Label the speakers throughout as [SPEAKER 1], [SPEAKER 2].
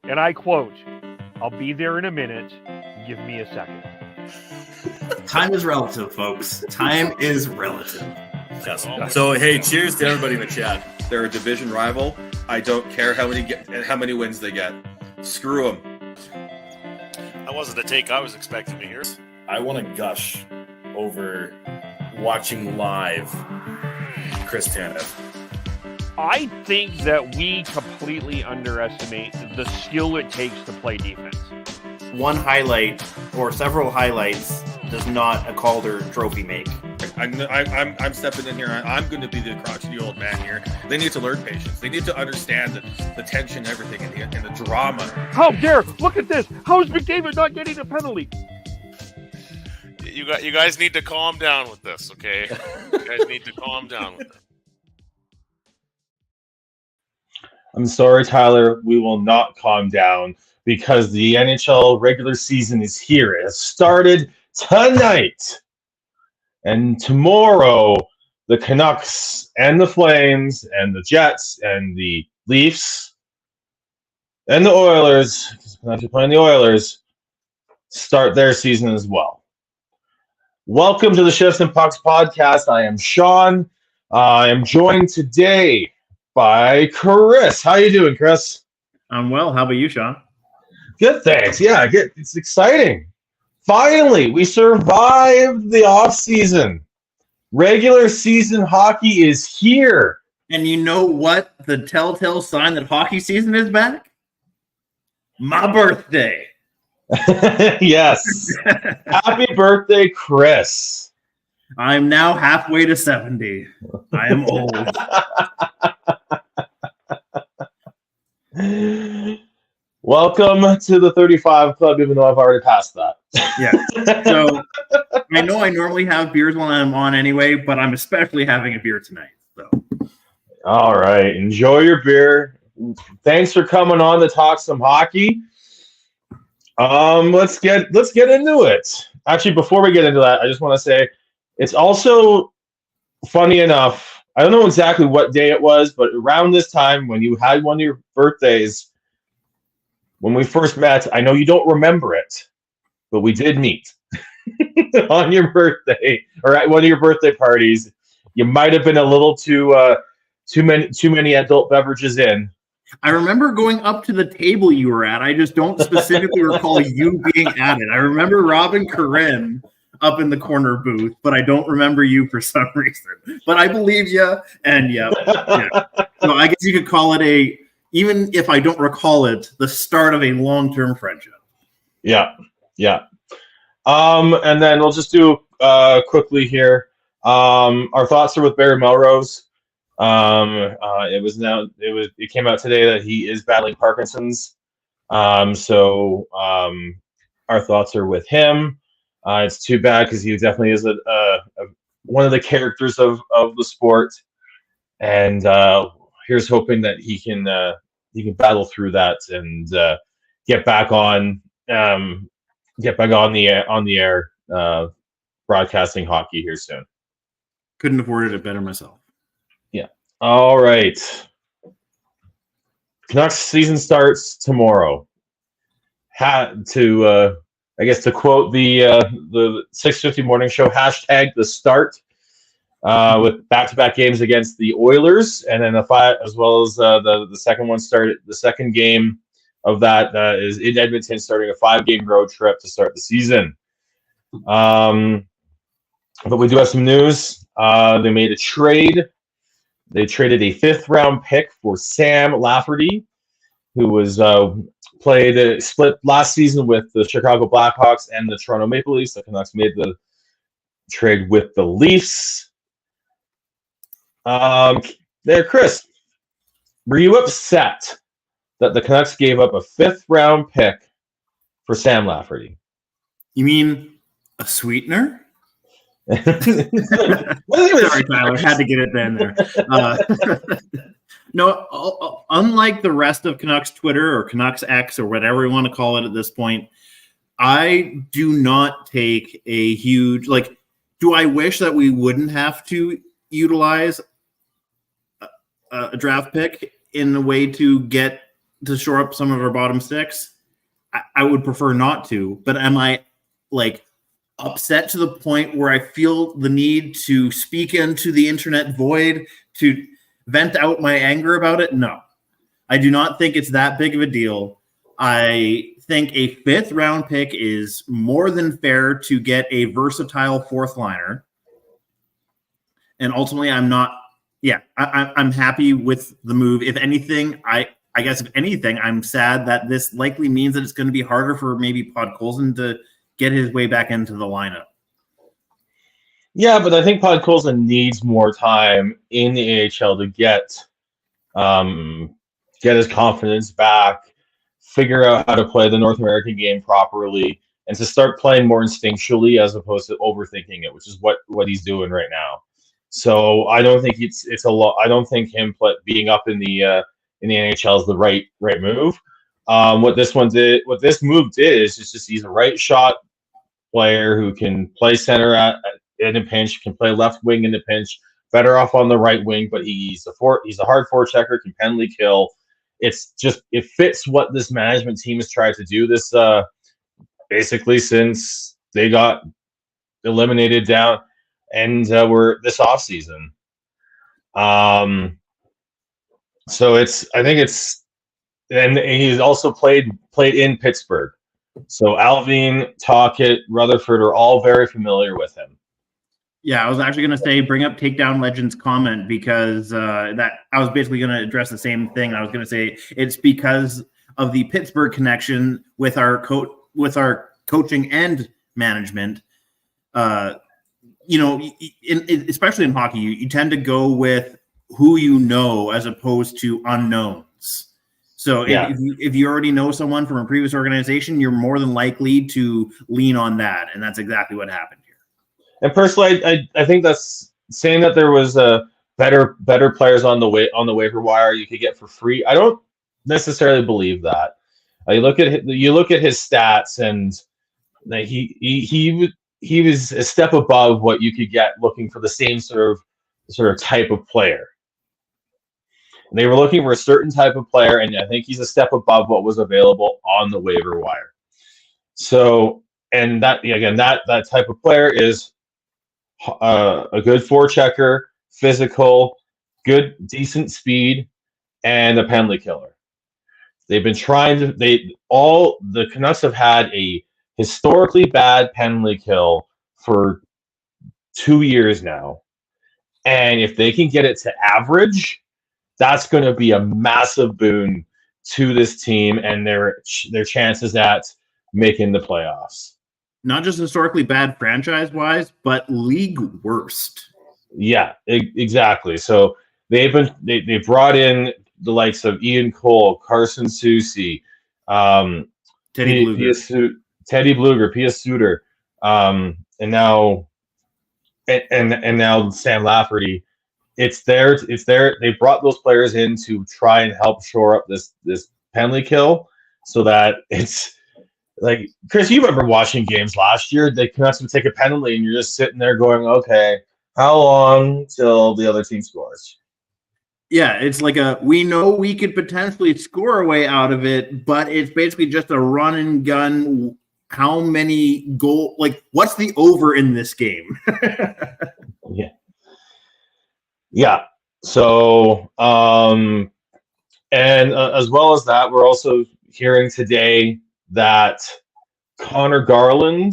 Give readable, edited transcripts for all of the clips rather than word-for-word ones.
[SPEAKER 1] and I quote, "I'll be there in a minute. Give me a second."
[SPEAKER 2] Time is relative, folks. Time is relative.
[SPEAKER 3] Yes. So, hey, cheers to everybody in the chat. They're a division rival. I don't care how many wins they get. Screw them.
[SPEAKER 4] That wasn't the take I was expecting to hear.
[SPEAKER 5] I want to gush over watching live Chris Tanev.
[SPEAKER 1] I think that we completely underestimate the skill it takes to play defense.
[SPEAKER 2] One highlight or several highlights does not a Calder trophy make.
[SPEAKER 3] I'm stepping in here. I'm going to be the crotchety old man here. They need to learn patience. They need to understand the tension, everything, and the drama.
[SPEAKER 1] How dare! Look at this. How is McDavid not getting a penalty?
[SPEAKER 4] You guys need to calm down with this, okay? You guys need to calm down with it.
[SPEAKER 6] I'm sorry, Tyler. We will not calm down because the NHL regular season is here. It has started tonight. And tomorrow, the Canucks and the Flames and the Jets and the Leafs and the Oilers, because we're not playing the Oilers, start their season as well. Welcome to the Shifts and Pucks podcast. I am Sean. I am joined today by Chris. How you doing, Chris?
[SPEAKER 2] I'm well. How about you, Sean?
[SPEAKER 6] Good, thanks. Yeah, good. It's exciting. Finally, we survived the off season. Regular season hockey is here.
[SPEAKER 2] And you know what the telltale sign that hockey season is back? My birthday.
[SPEAKER 6] Yes. Happy birthday, Chris.
[SPEAKER 2] I'm now halfway to 70. I am old.
[SPEAKER 6] Welcome to the 35 Club, even though I've already passed that.
[SPEAKER 2] Yeah. So I know I normally have beers when I'm on anyway, but I'm especially having a beer tonight. So.
[SPEAKER 6] All right. Enjoy your beer. Thanks for coming on to talk some hockey. Let's get into it. Actually, before we get into that, I just want to say it's also funny enough. I don't know exactly what day it was, but around this time when you had one of your birthdays, when we first met, I know you don't remember it, but we did meet on your birthday or at one of your birthday parties. You might have been a little too many adult beverages in.
[SPEAKER 2] I remember going up to the table you were at. I just don't specifically recall you being at it. I remember Rob and Corinne up in the corner booth, but I don't remember you for some reason. But I believe you, and yeah. So I guess you could call it even if I don't recall it, the start of a long-term friendship.
[SPEAKER 6] Yeah. And then we'll just do quickly here. Our thoughts are with Barry Melrose. It came out today that he is battling Parkinson's. So our thoughts are with him. It's too bad because he definitely is one of the characters of the sport. And here's hoping that he can battle through that and get back on the air broadcasting hockey here soon.
[SPEAKER 2] Couldn't have worded it better myself.
[SPEAKER 6] Yeah. All right. Canucks season starts tomorrow. To quote the 6:50 morning show, hashtag the start. With back-to-back games against the Oilers, and then as well as the second one started. The second game of that is in Edmonton, starting a 5-game road trip to start the season. But we do have some news. They made a trade. They traded a 5th-round pick for Sam Lafferty, who was split last season with the Chicago Blackhawks and the Toronto Maple Leafs. The Canucks made the trade with the Leafs. There, Chris, were you upset that the Canucks gave up a 5th-round pick for Sam Lafferty?
[SPEAKER 2] You mean a sweetener? Sorry, Tyler, had to get it in there. No, unlike the rest of Canucks Twitter or Canucks X or whatever we want to call it at this point, I do not take a huge do I wish that we wouldn't have to utilize a draft pick in a way to get to shore up some of our bottom six? I would prefer not to, but am I like upset to the point where I feel the need to speak into the internet void to vent out my anger about it? No, I do not think it's that big of a deal. I think a 5th round pick is more than fair to get a versatile 4th liner. And ultimately, I'm happy with the move. If anything, I guess if anything, I'm sad that this likely means that it's going to be harder for maybe Podkolzin to get his way back into the lineup.
[SPEAKER 6] Yeah, but I think Podkolzin needs more time in the AHL to get his confidence back, figure out how to play the North American game properly, and to start playing more instinctually as opposed to overthinking it, which is what he's doing right now. So I don't think it's a lot. I don't think him being up in the NHL is the right move. What this move did is just he's a right shot player who can play center in a pinch, can play left wing in a pinch, better off on the right wing, but he's a hard forechecker, can penalty kill. It fits what this management team has tried to do this basically since they got eliminated down and we're this offseason. So and he's also played in Pittsburgh. So Alvin, Talkett, Rutherford are all very familiar with him.
[SPEAKER 2] Yeah, I was actually going to say bring up Takedown Legends comment because that I was basically going to address the same thing. I was going to say it's because of the Pittsburgh connection with our coaching and management. Especially in hockey, you tend to go with who you know as opposed to unknowns. So if you already know someone from a previous organization, you're more than likely to lean on that, and that's exactly what happened here.
[SPEAKER 6] And personally, I think that's saying that there was better players on the waiver wire you could get for free. I don't necessarily believe that. You look at his stats, and he was a step above what you could get looking for the same sort of type of player. They were looking for a certain type of player, and I think he's a step above what was available on the waiver wire. So, and that type of player is a good forechecker, physical, decent speed, and a penalty killer. They've been the Canucks have had a historically bad penalty kill for 2 years now. And if they can get it to average, that's going to be a massive boon to this team and their chances at making the playoffs.
[SPEAKER 2] Not just historically bad franchise-wise, but league worst.
[SPEAKER 6] Yeah, exactly. So they brought in the likes of Ian Cole, Carson Soucy, Teddy Bluger, Pia Suter, and now Sam Lafferty. It's there. They brought those players in to try and help shore up this penalty kill, so that it's like, Chris, you remember watching games last year? The Canucks would take a penalty, and you're just sitting there going, "Okay, how long till the other team scores?"
[SPEAKER 2] Yeah, it's like we know we could potentially score a way out of it, but it's basically just a run and gun. How many goal? Like, what's the over in this game?
[SPEAKER 6] Yeah. So, and as well as that, we're also hearing today that Connor Garland,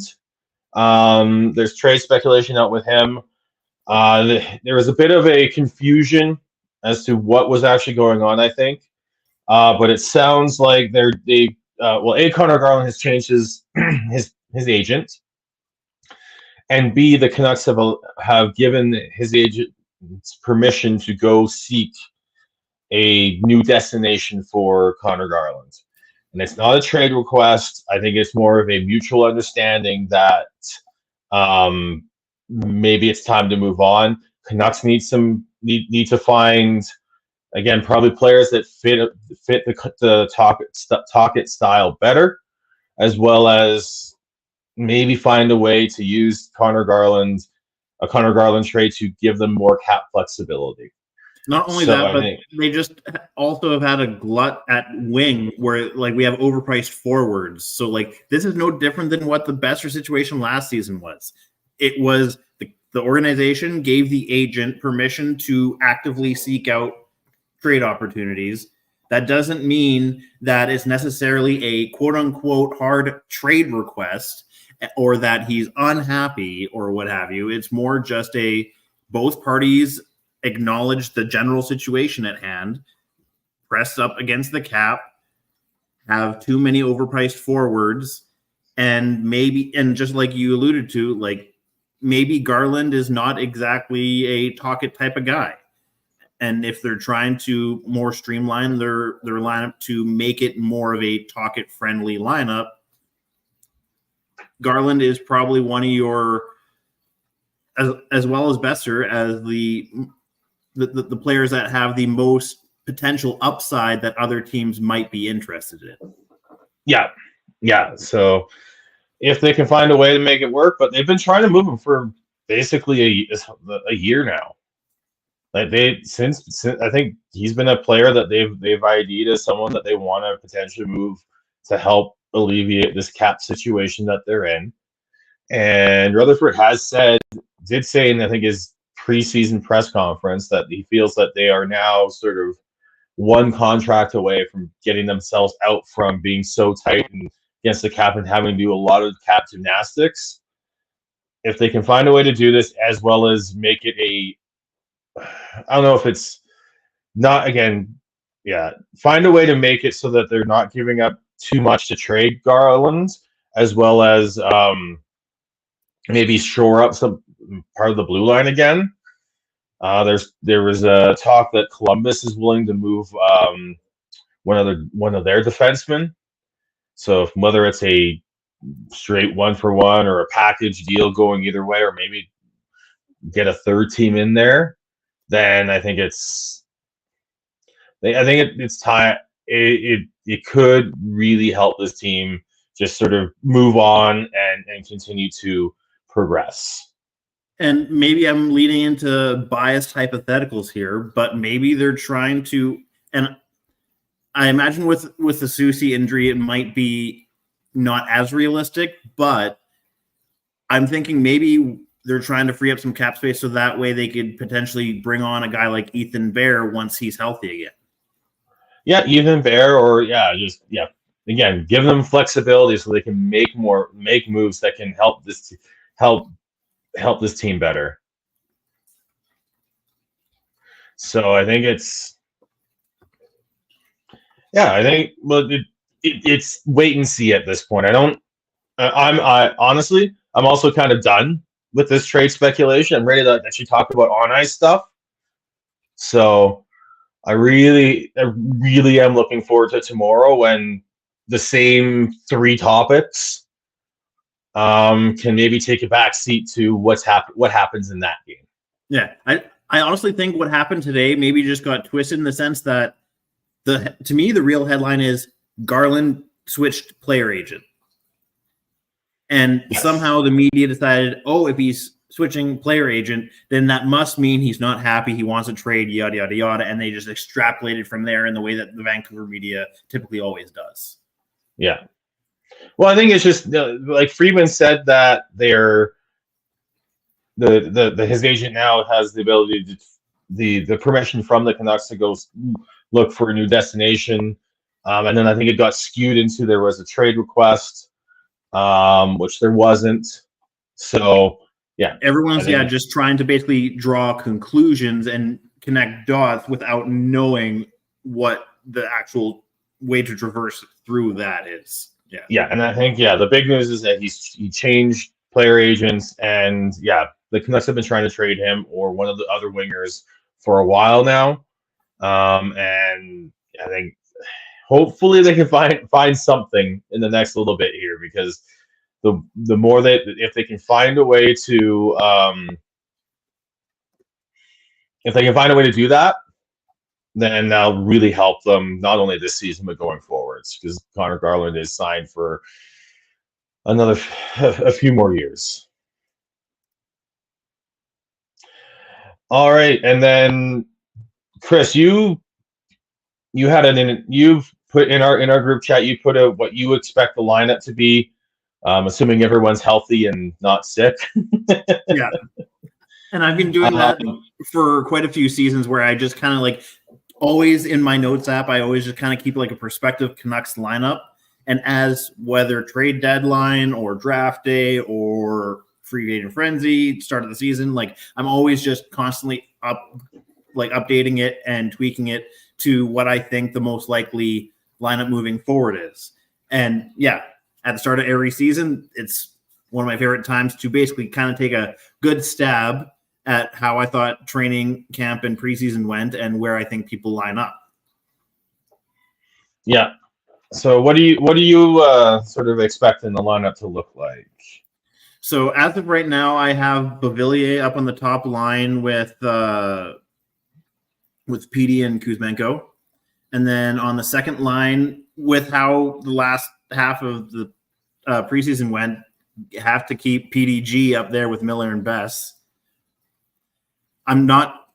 [SPEAKER 6] there's trade speculation out with him. There was a bit of a confusion as to what was actually going on, I think. But it sounds like Connor Garland has changed his agent, and B, the Canucks have given his agent permission to go seek a new destination for Connor Garland. And it's not a trade request. I think it's more of a mutual understanding that maybe it's time to move on. Canucks need to find, again, probably players that fit the Talkett style better, as well as maybe find a way to use a Connor Garland trade to give them more cap flexibility.
[SPEAKER 2] Not only
[SPEAKER 6] So
[SPEAKER 2] that,
[SPEAKER 6] I
[SPEAKER 2] but
[SPEAKER 6] think-
[SPEAKER 2] they just also have had a glut at wing where like we have overpriced forwards. So like this is no different than what the Besser situation last season was. It was the organization gave the agent permission to actively seek out trade opportunities. That doesn't mean that it's necessarily a quote unquote hard trade request or that he's unhappy or what have you. It's more just a both parties acknowledge the general situation at hand, press up against the cap, have too many overpriced forwards, and maybe, and just like you alluded to, like maybe Garland is not exactly a talk it type of guy. And if they're trying to more streamline their lineup to make it more of a talk it friendly lineup, Garland is probably one of your, as well as Besser, as the players that have the most potential upside that other teams might be interested in.
[SPEAKER 6] Yeah. So if they can find a way to make it work, but they've been trying to move him for basically a year now. Like since I think he's been a player that they've ID'd as someone that they want to potentially move to help alleviate this cap situation that they're in. And Rutherford did say in I think his preseason press conference that he feels that they are now sort of one contract away from getting themselves out from being so tight and against the cap and having to do a lot of cap gymnastics. If they can find a way to do this as well as make it I don't know if it's not, again, find a way to make it so that they're not giving up too much to trade Garland, as well as maybe shore up some part of the blue line again. There was a talk that Columbus is willing to move one of their defensemen. So whether it's a straight 1-for-1 or a package deal going either way, or maybe get a third team in there, then I think it's time. It could really help this team just sort of move on and continue to progress.
[SPEAKER 2] And maybe I'm leading into biased hypotheticals here, but maybe they're trying to, and I imagine with the Soucy injury, it might be not as realistic, but I'm thinking maybe they're trying to free up some cap space so that way they could potentially bring on a guy like Ethan Bear once he's healthy again.
[SPEAKER 6] Yeah, Ethan Bear, or again, give them flexibility so they can make moves that can help this team better. So I think it's it's wait and see at this point. Honestly, I'm also kind of done with this trade speculation. I'm ready to actually talk about on ice stuff. So I really am looking forward to tomorrow when the same three topics can maybe take a back seat to what happens in that game.
[SPEAKER 2] Yeah, I honestly think what happened today maybe just got twisted in the sense that to me the real headline is Garland switched player agent, and somehow the media decided, if he's switching player agent, then that must mean he's not happy, he wants a trade, yada yada yada, and they just extrapolated from there in the way that the Vancouver media typically always does.
[SPEAKER 6] Yeah. Well, I think it's just like Friedman said that his agent now has the ability to the permission from the Canucks to go look for a new destination, and then I think it got skewed into there was a trade request, which there wasn't. So yeah,
[SPEAKER 2] everyone's just trying to basically draw conclusions and connect dots without knowing what the actual way to traverse through that is.
[SPEAKER 6] Yeah, and I think the big news is that he changed player agents, and the Canucks have been trying to trade him or one of the other wingers for a while now, and I think hopefully they can find something in the next little bit here, because the more if they can find a way to do that, then that'll really help them not only this season but going forwards, because Connor Garland is signed for a few more years. All right, and then Chris, you had you've put in our group chat. You put out what you expect the lineup to be, assuming everyone's healthy and not sick.
[SPEAKER 2] Yeah. And I've been doing that
[SPEAKER 6] Um,
[SPEAKER 2] for quite a few seasons where I just kind of like always in my notes app, I always just kind of keep like a prospective Canucks lineup. And as whether trade deadline or draft day or free agent frenzy, start of the season, like I'm always just constantly updating it and tweaking it to what I think the most likely lineup moving forward is. And yeah, at the start of every season, it's one of my favorite times to basically kind of take a good stab at how I thought training camp and preseason went and where I think people line up.
[SPEAKER 6] Yeah. So what do you sort of expecting the lineup to look like?
[SPEAKER 2] So as of right now, I have Beauvillier up on the top line with PD and Kuzmenko. And then on the second line, with how the last half of the preseason went, you have to keep PDG up there with Miller and Bess. I'm not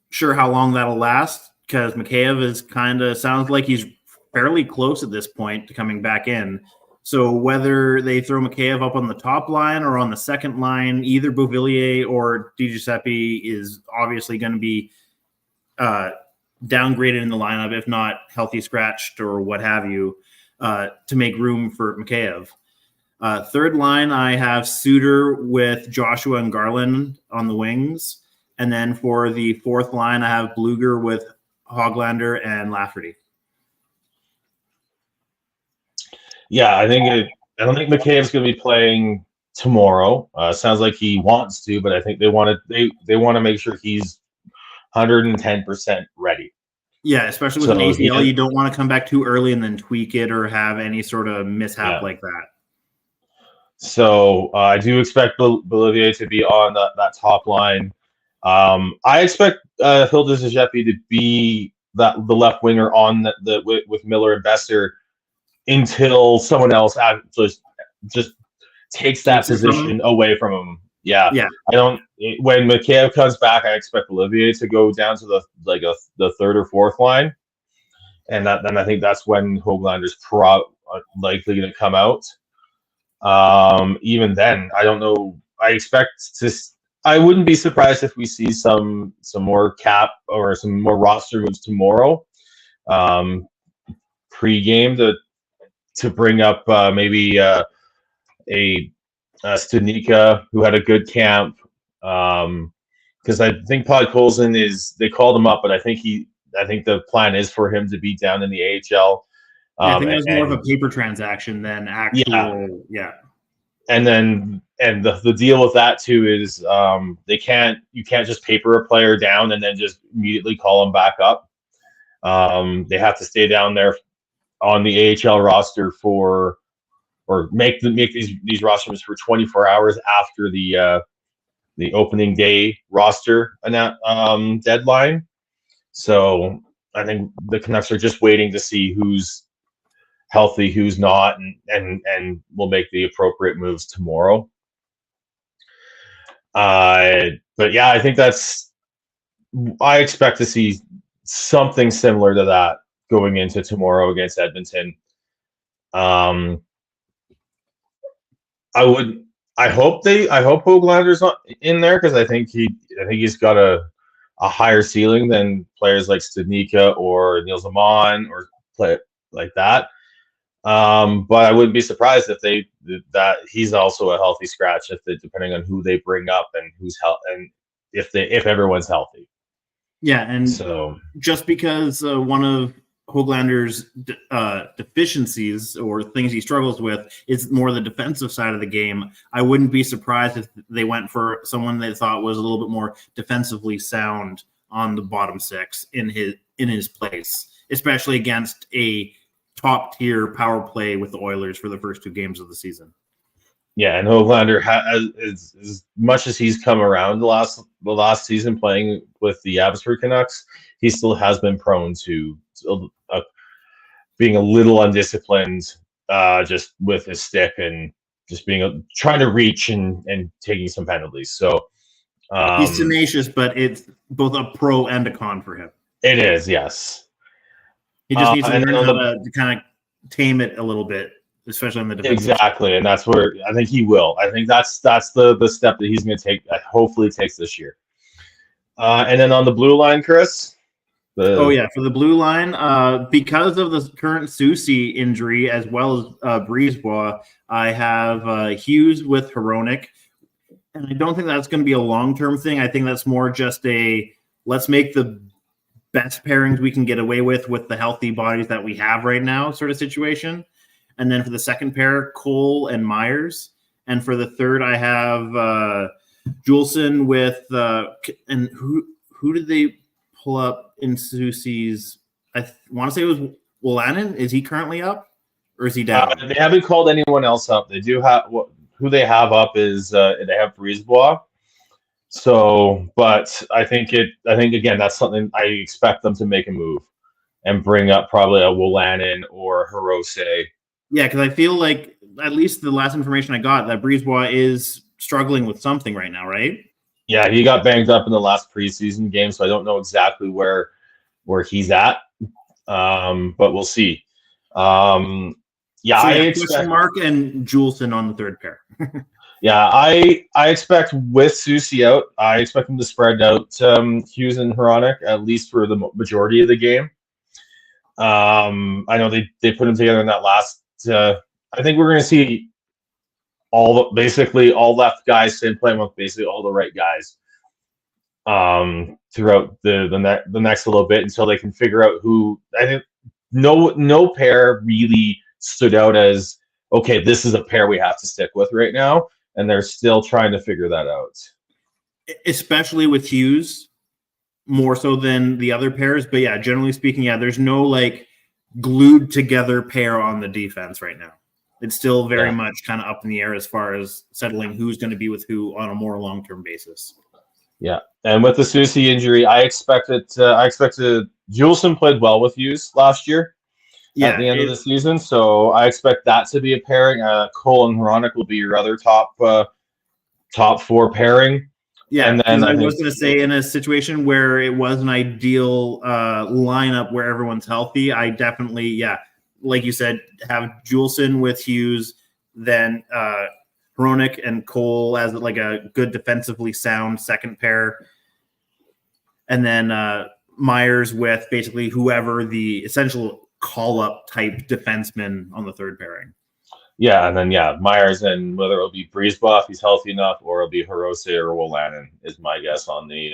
[SPEAKER 2] sure how long that'll last because Mikheyev is sounds like he's fairly close at this point to coming back in. So whether they throw Mikheyev up on the top line or on the second line, either Beauvillier or DiGiuseppe is obviously going to be downgraded in the lineup, if not healthy scratched or what have you, to make room for Mikheyev. Third line, I have Suter with Joshua and Garland on the wings. And then for the fourth line, I have Bluger with Hoglander and Lafferty.
[SPEAKER 6] Yeah, I don't think Mikheyev's going to be playing tomorrow. Sounds like he wants to, but I think they want to make sure he's 110% ready.
[SPEAKER 2] Yeah, especially with an ACL, you don't want to come back too early and then tweak it or have any sort of mishap like that.
[SPEAKER 6] So I do expect Beauvillier to be on that top line. I expect Hilda Giuseppe to be the left winger on with Miller and Besser until someone else just takes that position away from him. Yeah. When Mikheyev comes back, I expect Olivier to go down to the third or fourth line, and then I think that's when Hoglander's likely going to come out. Even then, I don't know. I wouldn't be surprised if we see some more cap or some more roster moves tomorrow, pre-game to bring up maybe a Studnicka who had a good camp. Because I think Podkolzin they called him up, but I think the plan is for him to be down in the AHL.
[SPEAKER 2] I think it was more of a paper transaction than actual. Yeah. And
[SPEAKER 6] the deal with that too is you can't just paper a player down and then just immediately call him back up. They have to stay down there on the AHL roster or make these rosters for 24 hours after the opening day roster deadline. So I think the Canucks are just waiting to see who's healthy, who's not, and we'll make the appropriate moves tomorrow. But yeah, I think I expect to see something similar to that going into tomorrow against Edmonton. I hope Hoglander's not in there because I think he's got a higher ceiling than players like Studnicka or Niels Amon or play like that. But I wouldn't be surprised if that he's also a healthy scratch depending on who they bring up and who's and if everyone's healthy.
[SPEAKER 2] Yeah, and
[SPEAKER 6] so
[SPEAKER 2] just because one of Hoglander's deficiencies or things he struggles with is more the defensive side of the game, I wouldn't be surprised if they went for someone they thought was a little bit more defensively sound on the bottom six in his place, especially against a top tier power play with the Oilers for the first two games of the season.
[SPEAKER 6] Yeah, and Hoglander as much as he's come around the last season playing with the Abbotsford Canucks, he still has been prone to being a little undisciplined, just with his stick and just trying to reach and taking some penalties. So
[SPEAKER 2] he's tenacious, but it's both a pro and a con for him.
[SPEAKER 6] It is, yes.
[SPEAKER 2] He just needs to
[SPEAKER 6] and
[SPEAKER 2] learn
[SPEAKER 6] then
[SPEAKER 2] how
[SPEAKER 6] on
[SPEAKER 2] to kind of tame it a little bit, especially on the defensive.
[SPEAKER 6] exactly, and that's where I think he will. I think that's the step that he's going to take. Hopefully, takes this year. And then on the blue line, Chris.
[SPEAKER 2] Oh yeah, for the blue line, because of the current Susi injury as well as Brisebois, I have Hughes with Hronek, and I don't think that's going to be a long-term thing. I think that's more just a let's make the best pairings we can get away with the healthy bodies that we have right now sort of situation. And then for the second pair, Cole and Myers, and for the third, I have Juleson with and who did they pull up in Susi's? I want to say it was Wolanin. Is he currently up, or is he down?
[SPEAKER 6] They haven't called anyone else up. They do have who they have up is they have Brisebois. So, but I think again that's something I expect them to make a move and bring up probably a Wolanin or Hirose.
[SPEAKER 2] Yeah, because I feel like at least the last information I got that Brisebois is struggling with something right now, right?
[SPEAKER 6] Yeah, he got banged up in the last preseason game, so I don't know exactly where he's at, but we'll see. I expect
[SPEAKER 2] question mark and Juleson on the third pair.
[SPEAKER 6] Yeah, I expect with Susi out, I expect them to spread out Hughes and Hronek at least for the majority of the game. I know they put them together in that last. I think we're going to see basically all left guys playing with basically all the right guys throughout the next little bit until they can figure out who. I think no pair really stood out as okay. This is a pair we have to stick with right now. And they're still trying to figure that out.
[SPEAKER 2] Especially with Hughes, more so than the other pairs. But yeah, generally speaking, there's no like glued together pair on the defense right now. It's still very much kind of up in the air as far as settling who's going to be with who on a more long-term basis.
[SPEAKER 6] Yeah. And with the Susi injury, I expected Juleson played well with Hughes last year. At the end of the season, so I expect that to be a pairing. Cole and Hronek will be your other top four pairing.
[SPEAKER 2] Yeah,
[SPEAKER 6] and then
[SPEAKER 2] I was going to say in a situation where it was an ideal lineup where everyone's healthy, I definitely, like you said, have Juleson with Hughes, then Hronek and Cole as like a good defensively sound second pair, and then Myers with basically whoever the essential call-up type defenseman on the third pairing.
[SPEAKER 6] Yeah, and then Myers, and whether it'll be Brisebois if he's healthy enough, or it'll be Hirose or Wolanin is my guess on the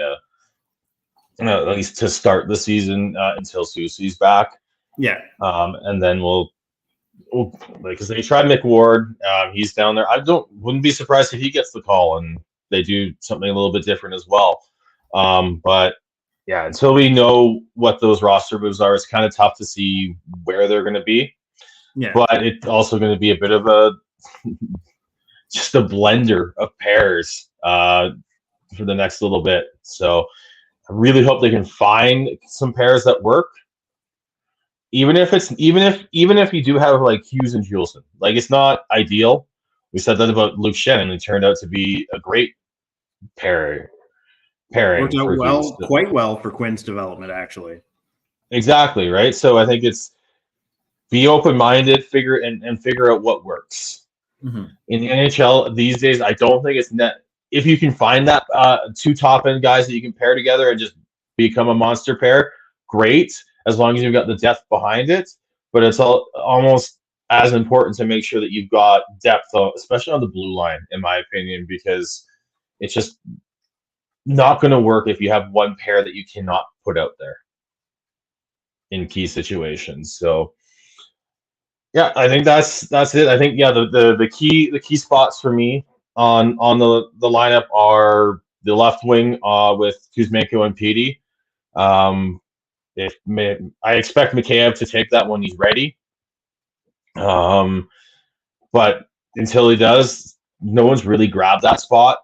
[SPEAKER 6] at least to start the season until Susi's back.
[SPEAKER 2] Yeah,
[SPEAKER 6] and then we'll because they tried Mick Ward, he's down there. Wouldn't be surprised if he gets the call and they do something a little bit different as well. But yeah, until we know what those roster moves are, it's kind of tough to see where they're going to be.
[SPEAKER 2] Yeah.
[SPEAKER 6] But it's also going to be a bit of just a blender of pairs for the next little bit. So I really hope they can find some pairs that work. Even if you do have like Hughes and Juleson, like it's not ideal. We said that about Luke Shannon, and it turned out to be a great pairing.
[SPEAKER 2] Worked out quite well for Quinn's development, actually.
[SPEAKER 6] Exactly, right? So I think it's be open-minded, figure out what works.
[SPEAKER 2] Mm-hmm.
[SPEAKER 6] In the NHL these days, I don't think it's net. If you can find that two top-end guys that you can pair together and just become a monster pair, great, as long as you've got the depth behind it. But it's almost as important to make sure that you've got depth, especially on the blue line, in my opinion, because it's just not going to work if you have one pair that you cannot put out there in key situations. So yeah, I think that's it. I think the key spots for me on the lineup are the left wing with Kuzmenko and Petey. I expect Mikheyev to take that when he's ready. But until he does, no one's really grabbed that spot.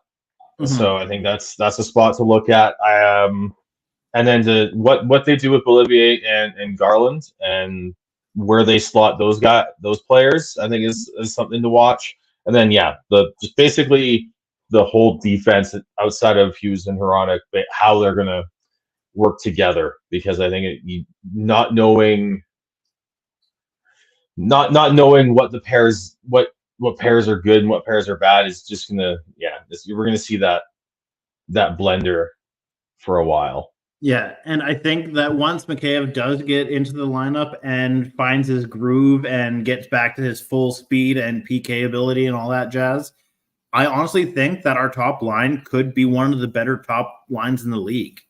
[SPEAKER 6] Mm-hmm. So I think that's a spot to look at. And then what they do with Bolivier and Garland and where they slot those players, I think is something to watch. And then just basically the whole defense outside of Hughes and Hronek, how they're gonna work together, because I think not knowing what the pairs what pairs are good and what pairs are bad is just gonna we're gonna see that blender for a while.
[SPEAKER 2] Yeah, and I think that once Mikheyev does get into the lineup and finds his groove and gets back to his full speed and PK ability and all that jazz, I honestly think that our top line could be one of the better top lines in the league.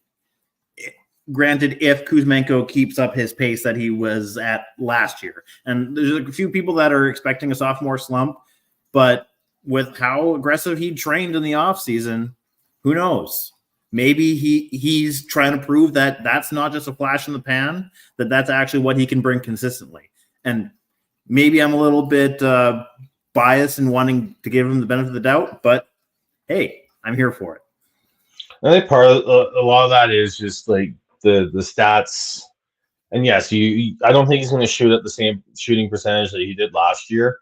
[SPEAKER 2] Granted, if Kuzmenko keeps up his pace that he was at last year. And there's a few people that are expecting a sophomore slump, but with how aggressive he trained in the offseason, who knows? Maybe he's trying to prove that that's not just a flash in the pan, that that's actually what he can bring consistently. And maybe I'm a little bit biased in wanting to give him the benefit of the doubt, but hey, I'm here for it.
[SPEAKER 6] I think part of a lot of that is just like the stats. And yes, I don't think he's going to shoot at the same shooting percentage that he did last year.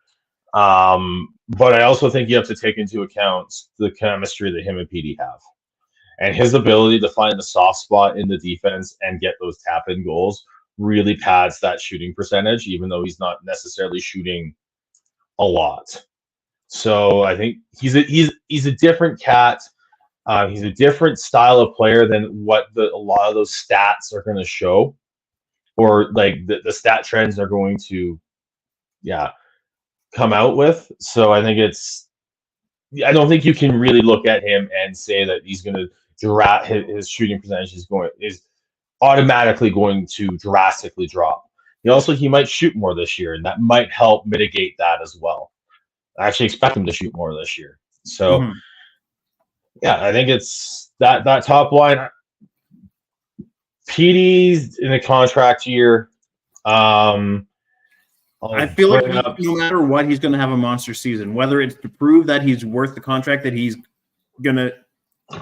[SPEAKER 6] But I also think you have to take into account the chemistry that him and PD have. And his ability to find the soft spot in the defense and get those tap-in goals really pads that shooting percentage, even though he's not necessarily shooting a lot. So I think he's a different cat. He's a different style of player than what a lot of those stats are going to show, or like the stat trends are going to, come out with. So I think I don't think you can really look at him and say that he's going to his shooting percentage is automatically going to drastically drop. He might shoot more this year, and that might help mitigate that as well. I actually expect him to shoot more this year. So, I think it's that top line. PD's in a contract year.
[SPEAKER 2] I feel like no matter what, he's going to have a monster season. Whether it's to prove that he's worth the contract that he's going to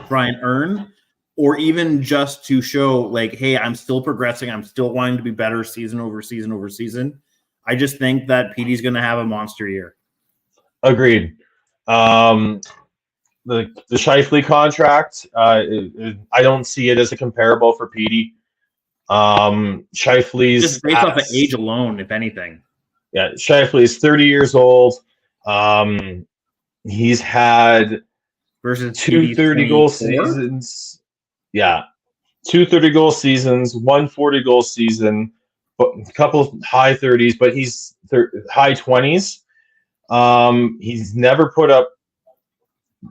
[SPEAKER 2] try and earn, or even just to show like, hey, I'm still progressing, I'm still wanting to be better season over season over season. I just think that PD's going to have a monster year. Agreed.
[SPEAKER 6] The Scheifele contract, I don't see it as a comparable for PD. Scheifele's
[SPEAKER 2] just based off of age alone, if anything.
[SPEAKER 6] Yeah, Scheifele is 30 years old. He's had
[SPEAKER 2] versus
[SPEAKER 6] 230-goal seasons. Yeah, 230-goal seasons, 140-goal season, a couple of high 30s, but he's high 20s. He's never put up.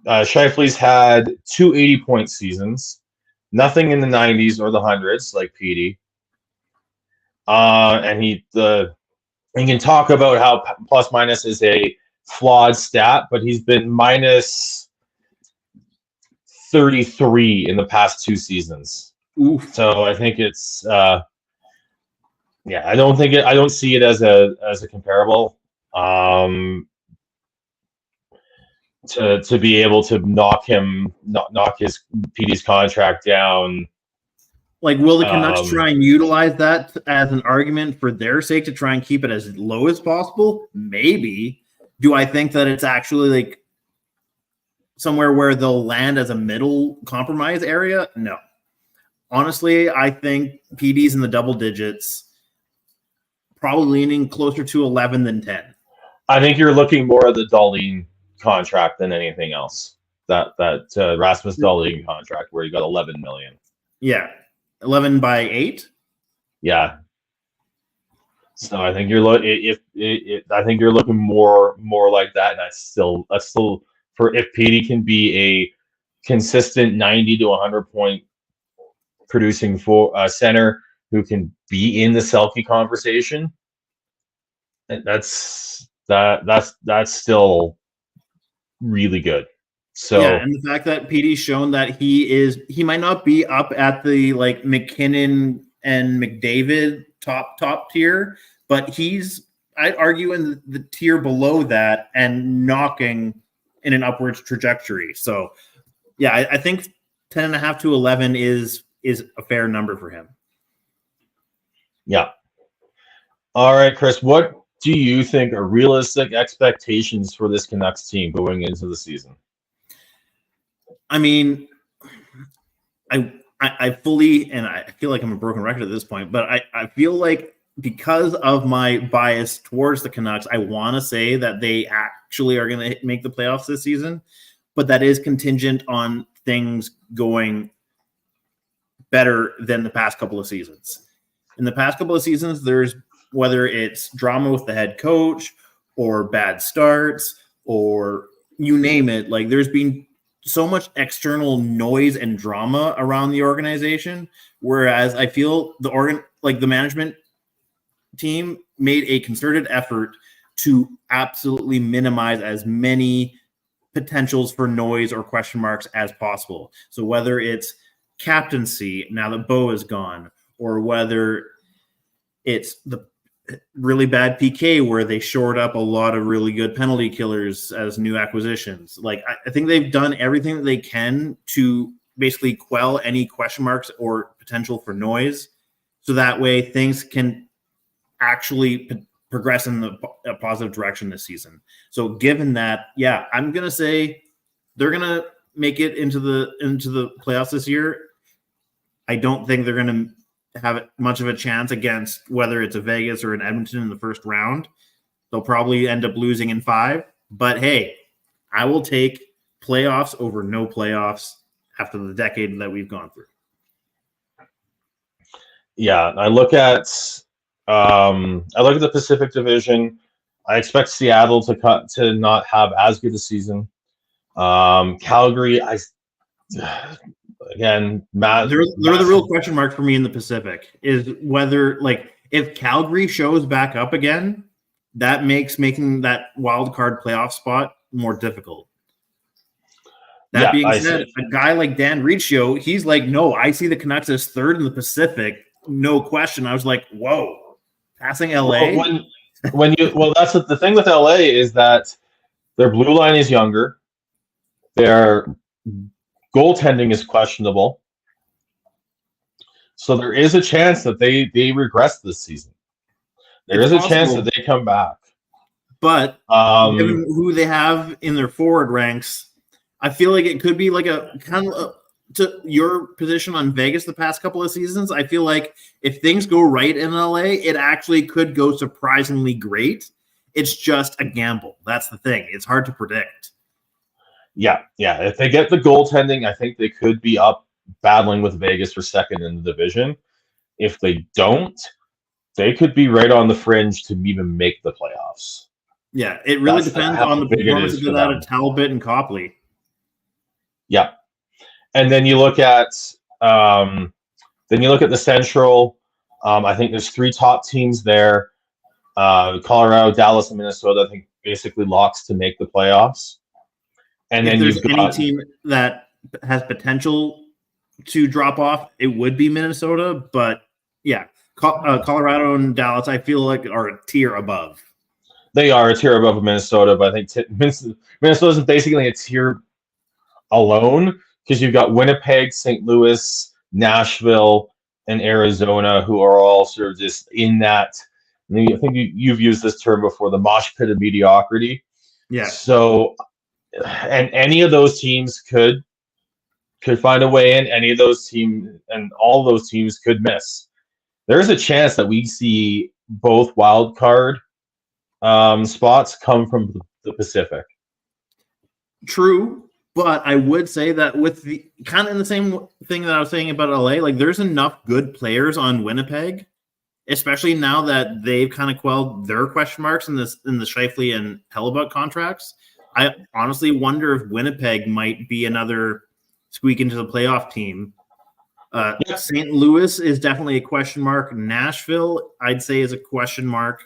[SPEAKER 6] Scheifele's had 2 80-point seasons, nothing in the 90s or the hundreds like PD. And he can talk about how plus minus is a flawed stat, but he's been minus 33 in the past 2 seasons.
[SPEAKER 2] Oof.
[SPEAKER 6] So I think it's I don't see it as a comparable. To be able to knock his PD's contract down.
[SPEAKER 2] Like, will the Canucks try and utilize that as an argument for their sake to try and keep it as low as possible? Maybe. Do I think that it's actually like somewhere where they'll land as a middle compromise area? No. Honestly, I think PD's in the double digits, probably leaning closer to 11 than 10.
[SPEAKER 6] I think you're looking more at the Dahlin contract than anything else. That Rasmus Dahlin contract where you got 11 million.
[SPEAKER 2] Yeah. 11 by 8?
[SPEAKER 6] Yeah. So I think you're looking more like that, and that's still for if PD can be a consistent 90 to 100 point producing for center who can be in the Selke conversation, that's still really good. So
[SPEAKER 2] yeah, and the fact that PD's shown that he might not be up at the like McKinnon and McDavid top tier, but he's, I'd argue, in the tier below that and knocking in an upwards trajectory. So yeah, I think 10.5 to 11 is a fair number for him.
[SPEAKER 6] Yeah. All right, Chris, what do you think are realistic expectations for this Canucks team going into the season?
[SPEAKER 2] I mean, I fully, and I feel like I'm a broken record at this point, but I feel like because of my bias towards the Canucks, I want to say that they actually are going to make the playoffs this season, but that is contingent on things going better than the past couple of seasons. In the past couple of seasons, there's whether it's drama with the head coach or bad starts or you name it, like there's been so much external noise and drama around the organization, whereas I feel the management team made a concerted effort to absolutely minimize as many potentials for noise or question marks as possible. So whether it's captaincy now that Bo is gone, or whether it's the really bad PK where they shored up a lot of really good penalty killers as new acquisitions. Like I think they've done everything that they can to basically quell any question marks or potential for noise, so that way things can actually progress in a positive direction this season. So given that, yeah, I'm gonna say they're gonna make it into the playoffs this year. I don't think they're gonna have much of a chance against whether it's a Vegas or an Edmonton in the first round. They'll probably end up losing in 5. But hey, I will take playoffs over no playoffs after the decade that we've gone through.
[SPEAKER 6] Yeah, I look at the Pacific Division. I expect Seattle to not have as good a season. Calgary, again, Matt.
[SPEAKER 2] They're the real question mark for me in the Pacific is whether, like, if Calgary shows back up again, that makes making that wild card playoff spot more difficult. That being said, a guy like Dan Riccio, he's like, no, I see the Canucks as third in the Pacific, no question. I was like, whoa, passing LA.
[SPEAKER 6] That's the thing with LA is that their blue line is younger, their goaltending is questionable, so there is a chance that they regress this season. There is a chance that they come back,
[SPEAKER 2] but given who they have in their forward ranks, I feel like it could be like a kind of to your position on Vegas the past couple of seasons. I feel like if things go right in LA, it actually could go surprisingly great. It's just a gamble. That's the thing. It's hard to predict.
[SPEAKER 6] Yeah. If they get the goaltending, I think they could be up battling with Vegas for second in the division. If they don't, they could be right on the fringe to even make the playoffs.
[SPEAKER 2] Yeah, it really depends on the performance of Talbot and Copley.
[SPEAKER 6] Yeah, and then you look at the Central. I think there's 3 top teams there: Colorado, Dallas, and Minnesota. I think basically locks to make the playoffs. And then
[SPEAKER 2] you've got any team that has potential to drop off, it would be Minnesota. But yeah, Colorado and Dallas, I feel like are a tier above.
[SPEAKER 6] They are a tier above Minnesota, but I think Minnesota is basically a tier alone because you've got Winnipeg, St. Louis, Nashville, and Arizona, who are all sort of just in that. I think you've used this term before, the mosh pit of mediocrity.
[SPEAKER 2] Yeah.
[SPEAKER 6] So, and any of those teams could find a way in. Any of those teams and all those teams could miss. There's a chance that we see both wild card spots come from the Pacific.
[SPEAKER 2] True, but I would say that with the kind of in the same thing that I was saying about LA, like there's enough good players on Winnipeg, especially now that they've kind of quelled their question marks in the Scheifele and Hellebuck contracts. I honestly wonder if Winnipeg might be another squeak into the playoff team. St. Louis is definitely a question mark. Nashville, I'd say, is a question mark.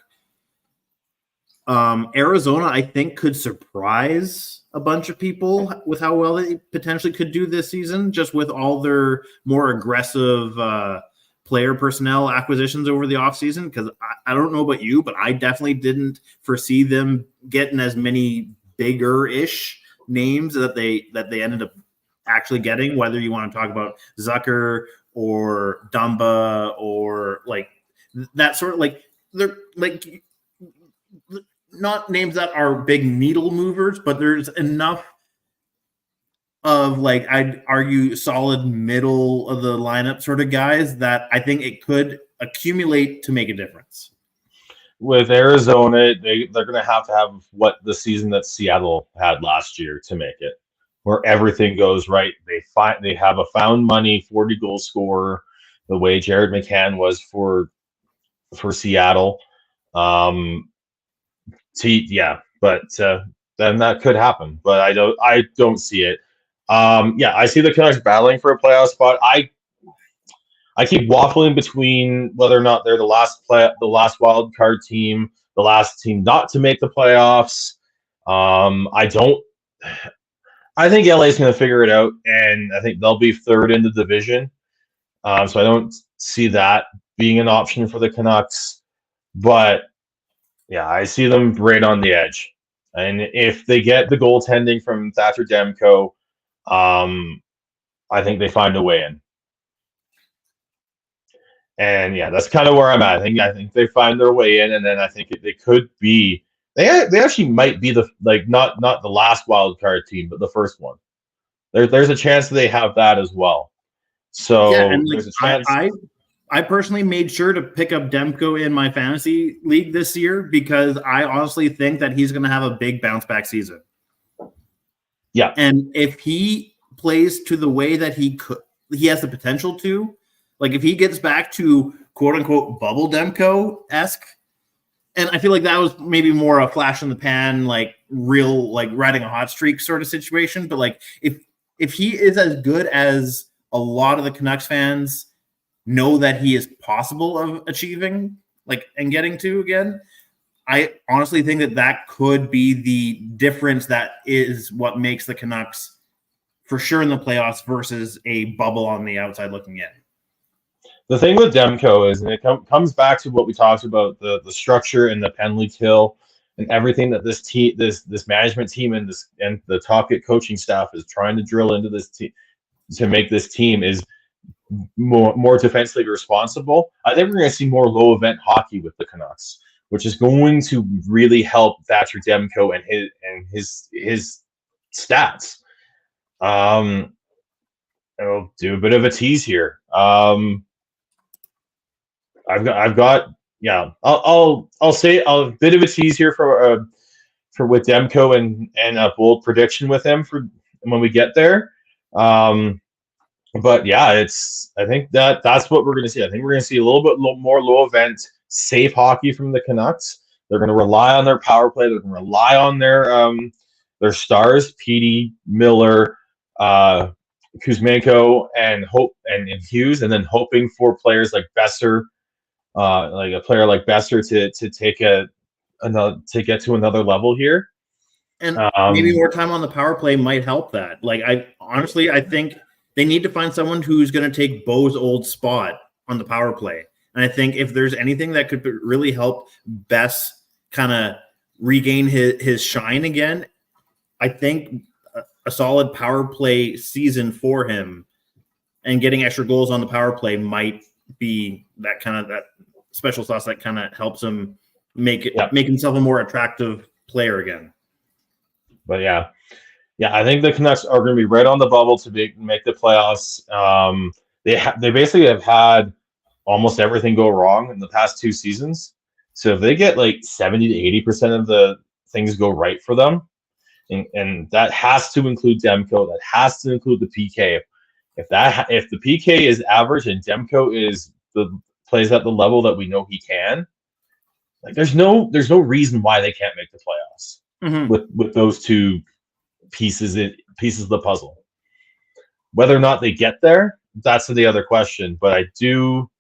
[SPEAKER 2] Arizona, I think, could surprise a bunch of people with how well they potentially could do this season, just with all their more aggressive player personnel acquisitions over the offseason. Because I don't know about you, but I definitely didn't foresee them getting as many bigger-ish names that they ended up actually getting, whether you want to talk about Zucker or Dumba or like that sort of like they're like not names that are big needle movers, but there's enough of like I'd argue solid middle of the lineup sort of guys that I think it could accumulate to make a difference.
[SPEAKER 6] With Arizona, they're going to have what the season that Seattle had last year to make it, where everything goes right. They have a found money 40 goal scorer, the way Jared McCann was for Seattle. But then that could happen, but I don't see it. I see the Canucks battling for a playoff spot. I keep waffling between whether or not they're the last wild card team, the last team not to make the playoffs. I think LA's going to figure it out, and I think they'll be third in the division. So I don't see that being an option for the Canucks. But yeah, I see them right on the edge. And if they get the goaltending from Thatcher Demko, I think they find a way in. And yeah, that's kind of where I'm at. I think they find their way in, and then I think they could be. They actually might be not the last wild card team, but the first one. There's a chance that they have that as well. So
[SPEAKER 2] yeah, and
[SPEAKER 6] there's a chance.
[SPEAKER 2] I personally made sure to pick up Demko in my fantasy league this year because I honestly think that he's going to have a big bounce back season.
[SPEAKER 6] Yeah,
[SPEAKER 2] and if he plays to the way that he has the potential to. Like if he gets back to quote unquote bubble Demko-esque, and I feel like that was maybe more a flash in the pan, like real, like riding a hot streak sort of situation. But like if he is as good as a lot of the Canucks fans know that he is possible of achieving, like and getting to again, I honestly think that could be the difference that is what makes the Canucks for sure in the playoffs versus a bubble on the outside looking in.
[SPEAKER 6] The thing with Demko is, and it comes back to what we talked about, the structure and the penalty kill and everything that this team, this management team and the Tocchet coaching staff is trying to drill into this team to make this team is more defensively responsible. I think we're going to see more low event hockey with the Canucks, which is going to really help Thatcher Demko and his stats. I'll do a bit of a tease here. I'll say a bit of a tease here for with Demko and a bold prediction with him for when we get there. But yeah, I think that's what we're going to see. I think we're going to see a little bit more low event, safe hockey from the Canucks. They're going to rely on their power play. They're going to rely on their stars, Petey, Miller, Kuzmenko, and Hughes, and then hoping for players like Besser. Like a player like Besser to get to another level here,
[SPEAKER 2] and maybe more time on the power play might help that. Like I think they need to find someone who's going to take Bo's old spot on the power play, and I think if there's anything that could really help Bess kind of regain his shine again, I think a solid power play season for him and getting extra goals on the power play might be that special sauce that kind of helps him make himself a more attractive player again.
[SPEAKER 6] But yeah, I think the Canucks are going to be right on the bubble to make the playoffs. They basically have had almost everything go wrong in the past 2 seasons. So if they get like 70 to 80% of the things go right for them, and that has to include Demko, that has to include the PK. If the PK is average and Demko plays at the level that we know he can, like there's no reason why they can't make the playoffs with those 2 pieces of the puzzle. Whether or not they get there, that's the other question. But I do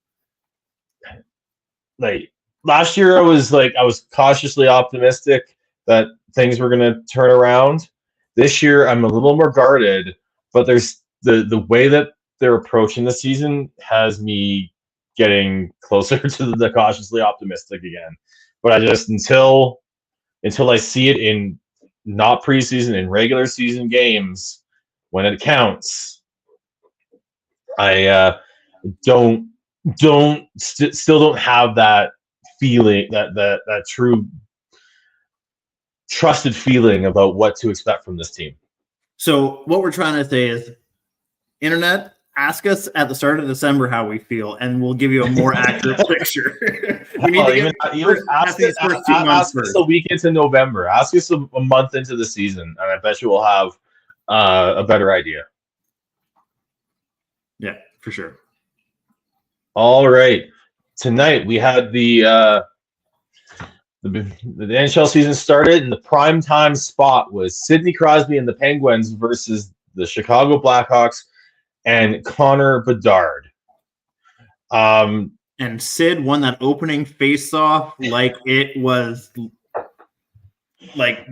[SPEAKER 6] like last year I was cautiously optimistic that things were going to turn around. This year I'm a little more guarded, but there's the way that they're approaching the season has me getting closer to the cautiously optimistic again. But I just until I see it in not preseason, in regular season games when it counts, I still don't have that feeling, that true trusted feeling about what to expect from this team.
[SPEAKER 2] So what we're trying to say is, internet, ask us at the start of December how we feel, and we'll give you a more accurate picture. We need to get
[SPEAKER 6] ask
[SPEAKER 2] these first 2 months
[SPEAKER 6] us
[SPEAKER 2] first.
[SPEAKER 6] a week into November. Ask us a month into the season, and I bet you we'll have a better idea.
[SPEAKER 2] Yeah, for sure.
[SPEAKER 6] All right. Tonight we had the NHL season started, and the primetime spot was Sidney Crosby and the Penguins versus the Chicago Blackhawks and Connor Bedard.
[SPEAKER 2] And Sid won that opening face-off like it was like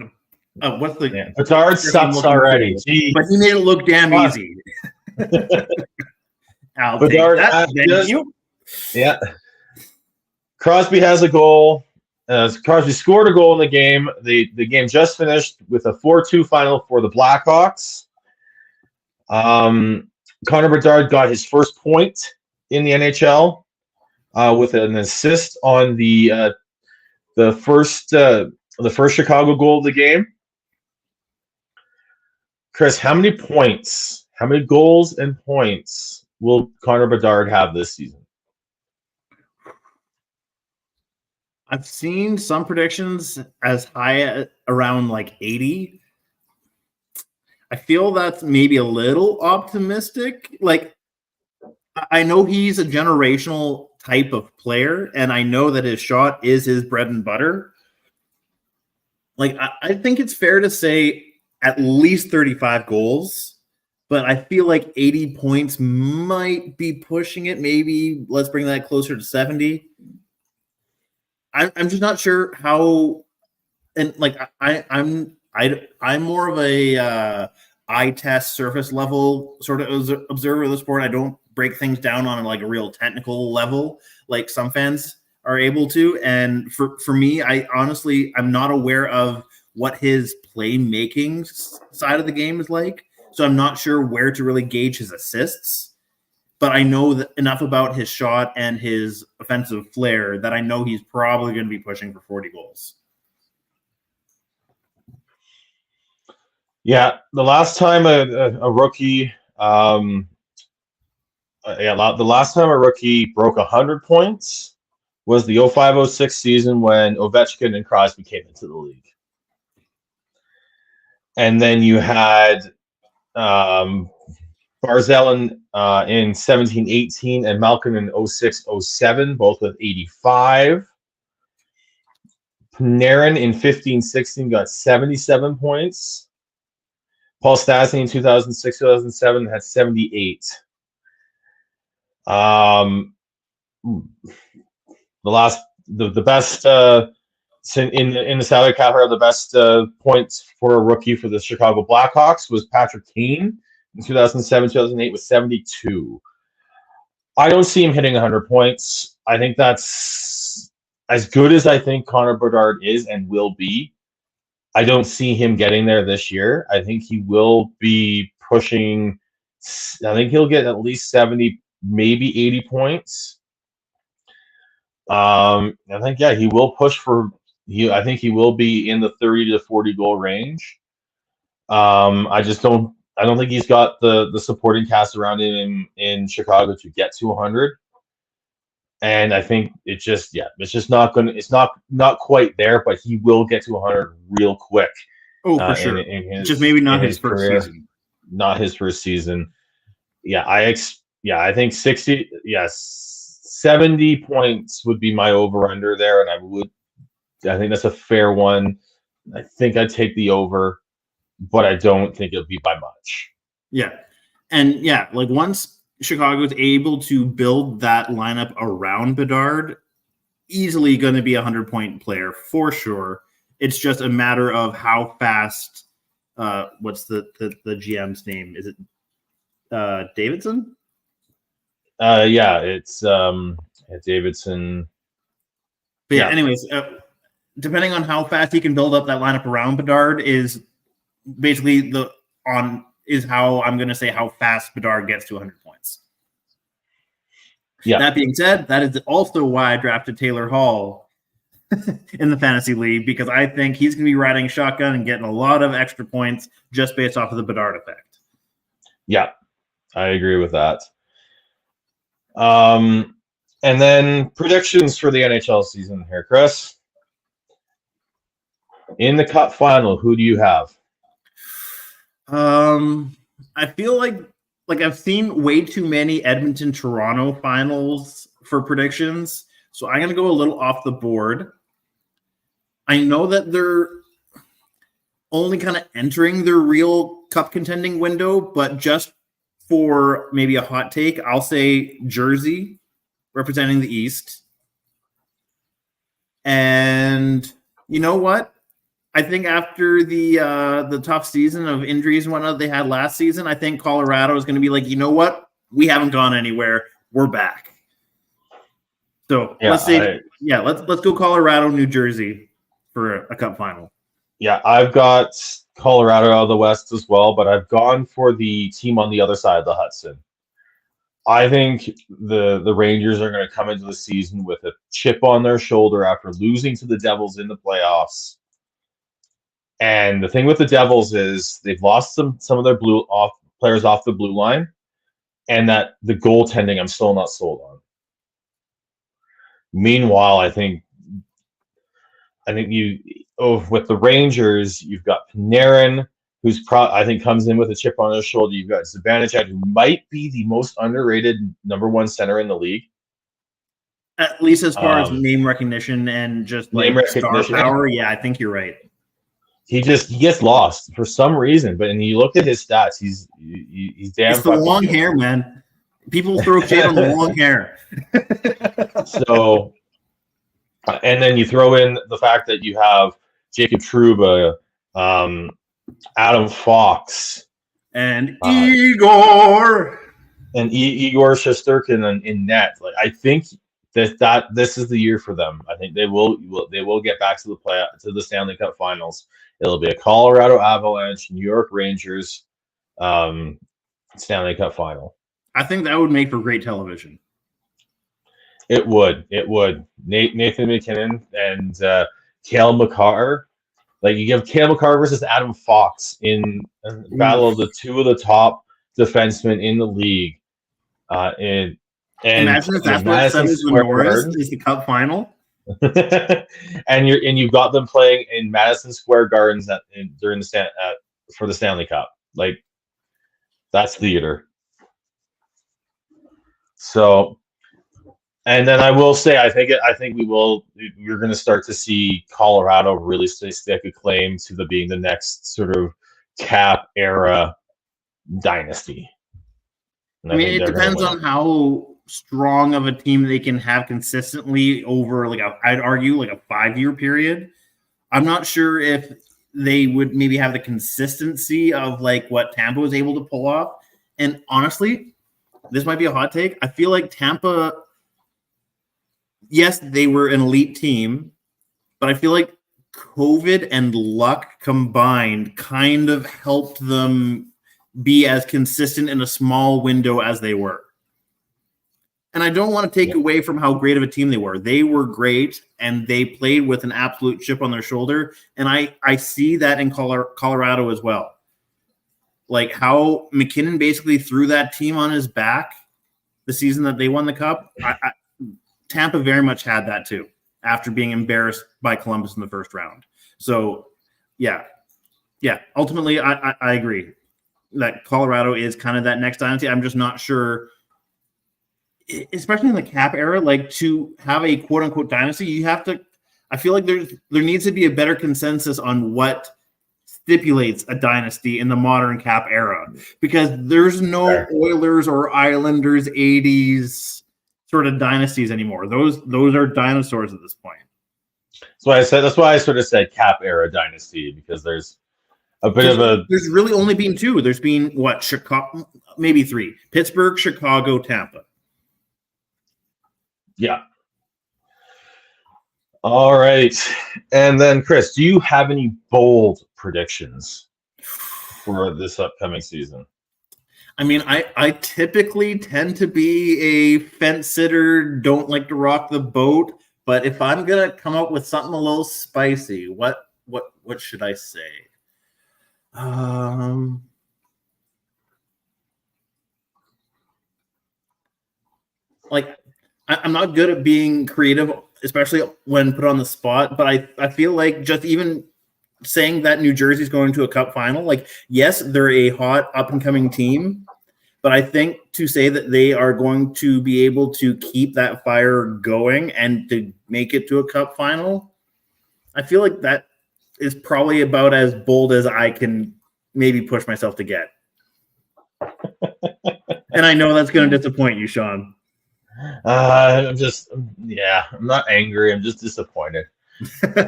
[SPEAKER 2] what's the
[SPEAKER 6] Bedard sucks already.
[SPEAKER 2] But he made it look damn easy. I'll
[SPEAKER 6] Bedard
[SPEAKER 2] take that. Thank you.
[SPEAKER 6] Yeah. Crosby has a goal. Crosby scored a goal in the game. The game just finished with a 4-2 final for the Blackhawks. Connor Bedard got his first point in the NHL with an assist on the first Chicago goal of the game. Chris, how many goals and points will Connor Bedard have this season?
[SPEAKER 2] I've seen some predictions as high as around like 80. I feel that's maybe a little optimistic. Like, I know he's a generational type of player, and I know that his shot is his bread and butter. Like, I think it's fair to say at least 35 goals, but I feel like 80 points might be pushing it. Maybe let's bring that closer to 70. I'm just not sure how, and like I'm more of a eye test, surface level sort of observer of the sport. I don't break things down on like a real technical level like some fans are able to. And for me, I'm not aware of what his playmaking side of the game is like, so I'm not sure where to really gauge his assists. But I know enough about his shot and his offensive flair that I know he's probably going to be pushing for 40 goals.
[SPEAKER 6] Yeah, the last time a rookie, the last time a rookie broke 100 points was the 05-06 season when Ovechkin and Crosby came into the league. And then you had Barzell in 17-18 and Malkin in 06-07, both with 85. Panarin in 15-16 got 77 points. Paul Stastny in 2006-2007 had 78. The best in the salary cap are the best points for a rookie for the Chicago Blackhawks was Patrick Kane in 2007-2008 with 72. I don't see him hitting 100 points. I think that's as good as I think Connor Bedard is and will be. I don't see him getting there this year. I think he will be pushing. I think he'll get at least 70, maybe 80 points. I think, yeah, he will push for. I think he will be in the 30 to 40 goal range. I don't think he's got the supporting cast around him in Chicago to get to 100. And I think it's just not going to. It's not quite there, but he will get to 100 real quick.
[SPEAKER 2] Oh, for sure. Just maybe not his first season.
[SPEAKER 6] Not his first season. Yeah, I think 60. Yes, 70 points would be my over/under there, and I think that's a fair one. I think I'd take the over, but I don't think it'll be by much.
[SPEAKER 2] Yeah, and yeah, like once Chicago is able to build that lineup around Bedard, easily going to be a 100-point player for sure. It's just a matter of how fast. What's the GM's name? Is it Davidson?
[SPEAKER 6] Yeah, it's Davidson.
[SPEAKER 2] But yeah, anyways, depending on how fast he can build up that lineup around Bedard is basically how I'm going to say how fast Bedard gets to 100 points.
[SPEAKER 6] Yeah.
[SPEAKER 2] That being said, that is also why I drafted Taylor Hall in the fantasy league because I think he's going to be riding shotgun and getting a lot of extra points just based off of the Bedard effect.
[SPEAKER 6] Yeah, I agree with that. And then predictions for the NHL season here, Chris. In the Cup final, who do you have?
[SPEAKER 2] I feel like I've seen way too many Edmonton Toronto finals for predictions, so I'm gonna go a little off the board. I know that they're only kind of entering their real cup contending window, but just for maybe a hot take, I'll say Jersey representing the East. And you know what? I think after the tough season of injuries and whatnot they had last season, I think Colorado is going to be like, you know what? We haven't gone anywhere. We're back. So let's go Colorado, New Jersey for a cup final.
[SPEAKER 6] Yeah, I've got Colorado out of the West as well, but I've gone for the team on the other side of the Hudson. I think the Rangers are going to come into the season with a chip on their shoulder after losing to the Devils in the playoffs. And the thing with the Devils is they've lost some of their players off the blue line, and that the goaltending I'm still not sold on. Meanwhile, I think with the Rangers, you've got Panarin, who's I think comes in with a chip on his shoulder. You've got Zibanejad, who might be the most underrated number one center in the league.
[SPEAKER 2] At least as far as name recognition and just like star power. Yeah, I think you're right.
[SPEAKER 6] He gets lost for some reason, but when you look at his stats, he's damn.
[SPEAKER 2] It's the long hair, man. People throw shade on the long hair.
[SPEAKER 6] So, and then you throw in the fact that you have Jacob Trouba, Adam Fox,
[SPEAKER 2] and Igor
[SPEAKER 6] Shesterkin in net. Like, I think that this is the year for them. I think they will get back to the Stanley Cup Finals. It'll be a Colorado Avalanche, New York Rangers, Stanley Cup final.
[SPEAKER 2] I think that would make for great television.
[SPEAKER 6] It would. Nathan McKinnon and Cale Makar. Like, you give Cale Makar versus Adam Fox in a battle of the two of the top defensemen in the league. And
[SPEAKER 2] imagine if that's what settles the Norris is the Cup final.
[SPEAKER 6] and you've got them playing in Madison Square Gardens for the Stanley Cup. Like, that's theater. So, and then I will say, I think we're going to start to see Colorado really stake a claim to being the next sort of Cap era dynasty. And
[SPEAKER 2] I mean, it depends on how strong of a team they can have consistently over, I'd argue, a 5-year period. I'm not sure if they would maybe have the consistency of what Tampa was able to pull off. And honestly, this might be a hot take. I feel like Tampa, yes, they were an elite team, but I feel like COVID and luck combined kind of helped them be as consistent in a small window as they were. And I don't want to take away from how great of a team they were. They were great, and they played with an absolute chip on their shoulder. And I see that in Colorado as well. Like how McKinnon basically threw that team on his back the season that they won the Cup. Tampa very much had that too, after being embarrassed by Columbus in the first round. So, yeah. Ultimately, I agree that Colorado is kind of that next dynasty. I'm just not sure, especially in the Cap era, to have a quote unquote dynasty, you have to. I feel like there needs to be a better consensus on what stipulates a dynasty in the modern Cap era, because there's no Oilers or Islanders 80s sort of dynasties anymore. Those are dinosaurs at this point.
[SPEAKER 6] That's why I sort of said Cap era dynasty, because there's a bit of a.
[SPEAKER 2] There's really only been 2. There's been Chicago, maybe 3: Pittsburgh, Chicago, Tampa.
[SPEAKER 6] Yeah. All right. And then, Chris, do you have any bold predictions for this upcoming season?
[SPEAKER 2] I mean, I typically tend to be a fence sitter, don't like to rock the boat, But if I'm gonna come up with something a little spicy, what should I say? Like I'm not good at being creative, especially when put on the spot. But I feel like just even saying that New Jersey's going to a cup final, like yes, they're a hot up and coming team, but I think to say that they are going to be able to keep that fire going and to make it to a cup final, I feel like that is probably about as bold as I can maybe push myself to get. And I know that's going to disappoint you, Sean.
[SPEAKER 6] I'm not angry. I'm just disappointed.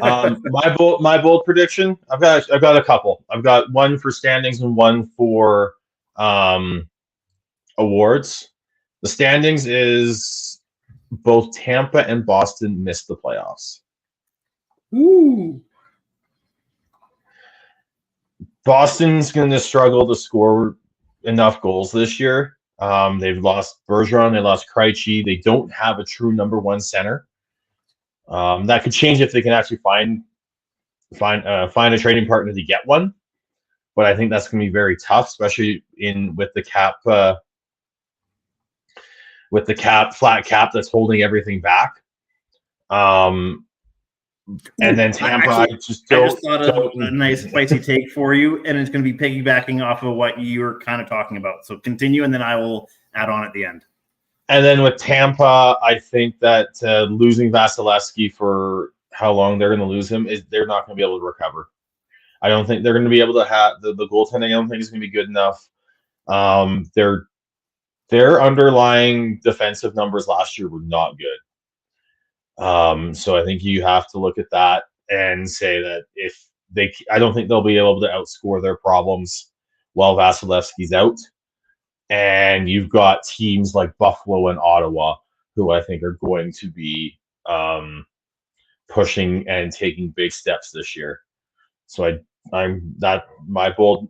[SPEAKER 6] My bold prediction. I've got a couple. I've got one for standings and one for awards. The standings is both Tampa and Boston missed the playoffs.
[SPEAKER 2] Ooh.
[SPEAKER 6] Boston's going to struggle to score enough goals this year. They've lost Bergeron, they lost Krejci. They don't have a true number one center. That could change if they can actually find a trading partner to get one. But I think that's going to be very tough, especially with the flat cap that's holding everything back. And then Tampa, I just thought
[SPEAKER 2] of a nice spicy take for you, and it's going to be piggybacking off of what you were kind of talking about. So continue, and then I will add on at the end.
[SPEAKER 6] And then with Tampa, I think that losing Vasilevsky for how long they're going to lose him is they're not going to be able to recover. I don't think they're going to be able to have the goaltending. I don't think is going to be good enough. Their underlying defensive numbers last year were not good. So I think you have to look at that and say that I don't think they'll be able to outscore their problems while Vasilevsky's out. And you've got teams like Buffalo and Ottawa, who I think are going to be pushing and taking big steps this year. So one of my bold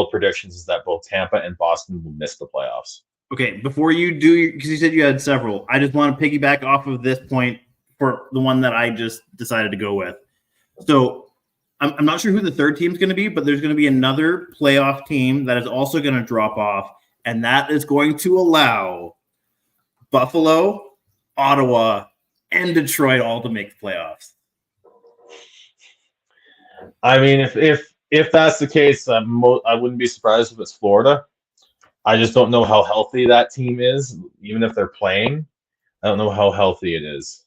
[SPEAKER 6] predictions is that both Tampa and Boston will miss the playoffs.
[SPEAKER 2] Okay, before you do, because you said you had several, I just want to piggyback off of this point for the one that I just decided to go with. So I'm not sure who the third team is going to be, but there's going to be another playoff team that is also going to drop off, and that is going to allow Buffalo, Ottawa, and Detroit all to make the playoffs.
[SPEAKER 6] I mean, if that's the case, I wouldn't be surprised if it's Florida. I just don't know how healthy that team is, even if they're playing. I don't know how healthy it is.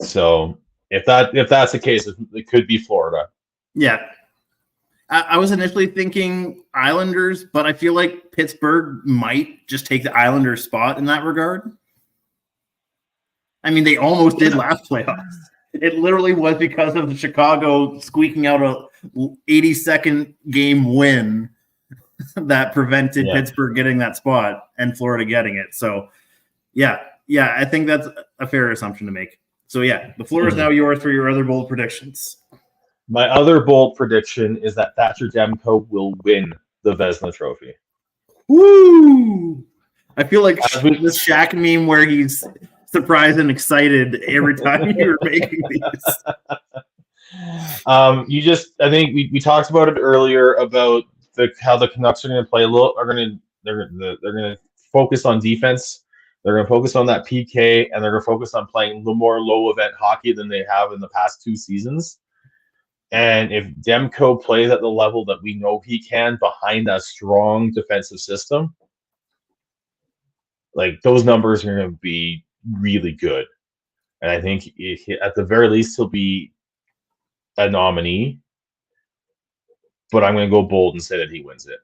[SPEAKER 6] So if that's the case, it could be Florida.
[SPEAKER 2] Yeah. I was initially thinking Islanders, but I feel like Pittsburgh might just take the Islanders spot in that regard. I mean, they almost did last playoffs. It literally was because of the Chicago squeaking out a 82nd game win that prevented Pittsburgh getting that spot and Florida getting it. So, yeah, I think that's a fair assumption to make. So, yeah, the floor is now yours for your other bold predictions.
[SPEAKER 6] My other bold prediction is that Thatcher Demko will win the Vezina Trophy.
[SPEAKER 2] Woo! I feel like this Shaq meme where he's surprised and excited every time you're making these.
[SPEAKER 6] I think we talked about it earlier about how the Canucks are going to play they're going to focus on defense. They're going to focus on that PK, and they're going to focus on playing more low event hockey than they have in the past 2 seasons. And if Demko plays at the level that we know he can behind a strong defensive system, like those numbers are going to be really good. And I think at the very least he'll be a nominee. But I'm going to go bold and say that he wins it.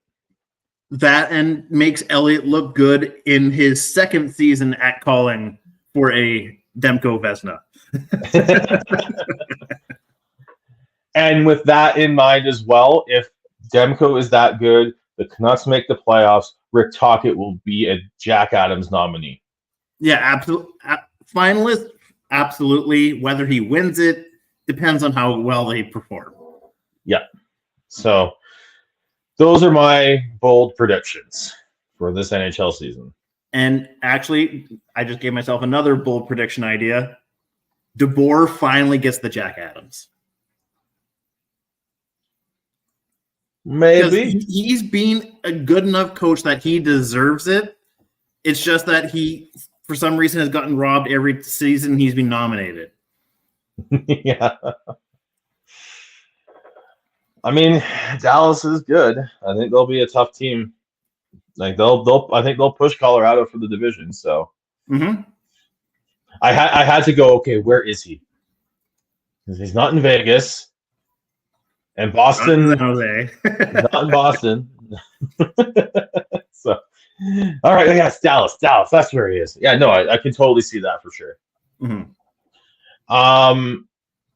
[SPEAKER 2] That and makes Elliott look good in his second season at calling for a Demko Vezina.
[SPEAKER 6] And with that in mind as well, if Demko is that good, the Canucks make the playoffs, Rick Tocchet will be a Jack Adams nominee.
[SPEAKER 2] Yeah, absolutely. Finalist, absolutely. Whether he wins it depends on how well they perform.
[SPEAKER 6] Yeah. So those are my bold predictions for this NHL season.
[SPEAKER 2] And actually, I just gave myself another bold prediction idea. DeBoer finally gets the Jack Adams.
[SPEAKER 6] Maybe.
[SPEAKER 2] He's been a good enough coach that he deserves it. It's just that he, for some reason, has gotten robbed every season he's been nominated.
[SPEAKER 6] Yeah. I mean, Dallas is good. I think they'll be a tough team. Like I think they'll push Colorado for the division. So I had to go. Okay, where is he? Because he's not in Vegas, and Boston.
[SPEAKER 2] Not in
[SPEAKER 6] not in Boston. So, all right, yes, Dallas. That's where he is. Yeah, no, I can totally see that for sure. And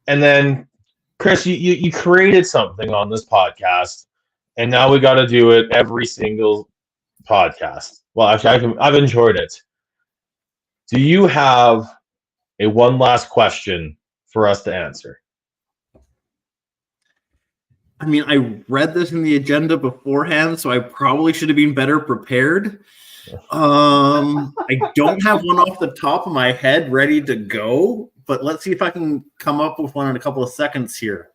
[SPEAKER 6] then Chris, you created something on this podcast, and now we got to do it every single podcast. Well, actually, I've enjoyed it. Do you have a one last question for us to answer?
[SPEAKER 2] I mean, I read this in the agenda beforehand, so I probably should have been better prepared. I don't have one off the top of my head ready to go, but let's see if I can come up with one in a couple of seconds here.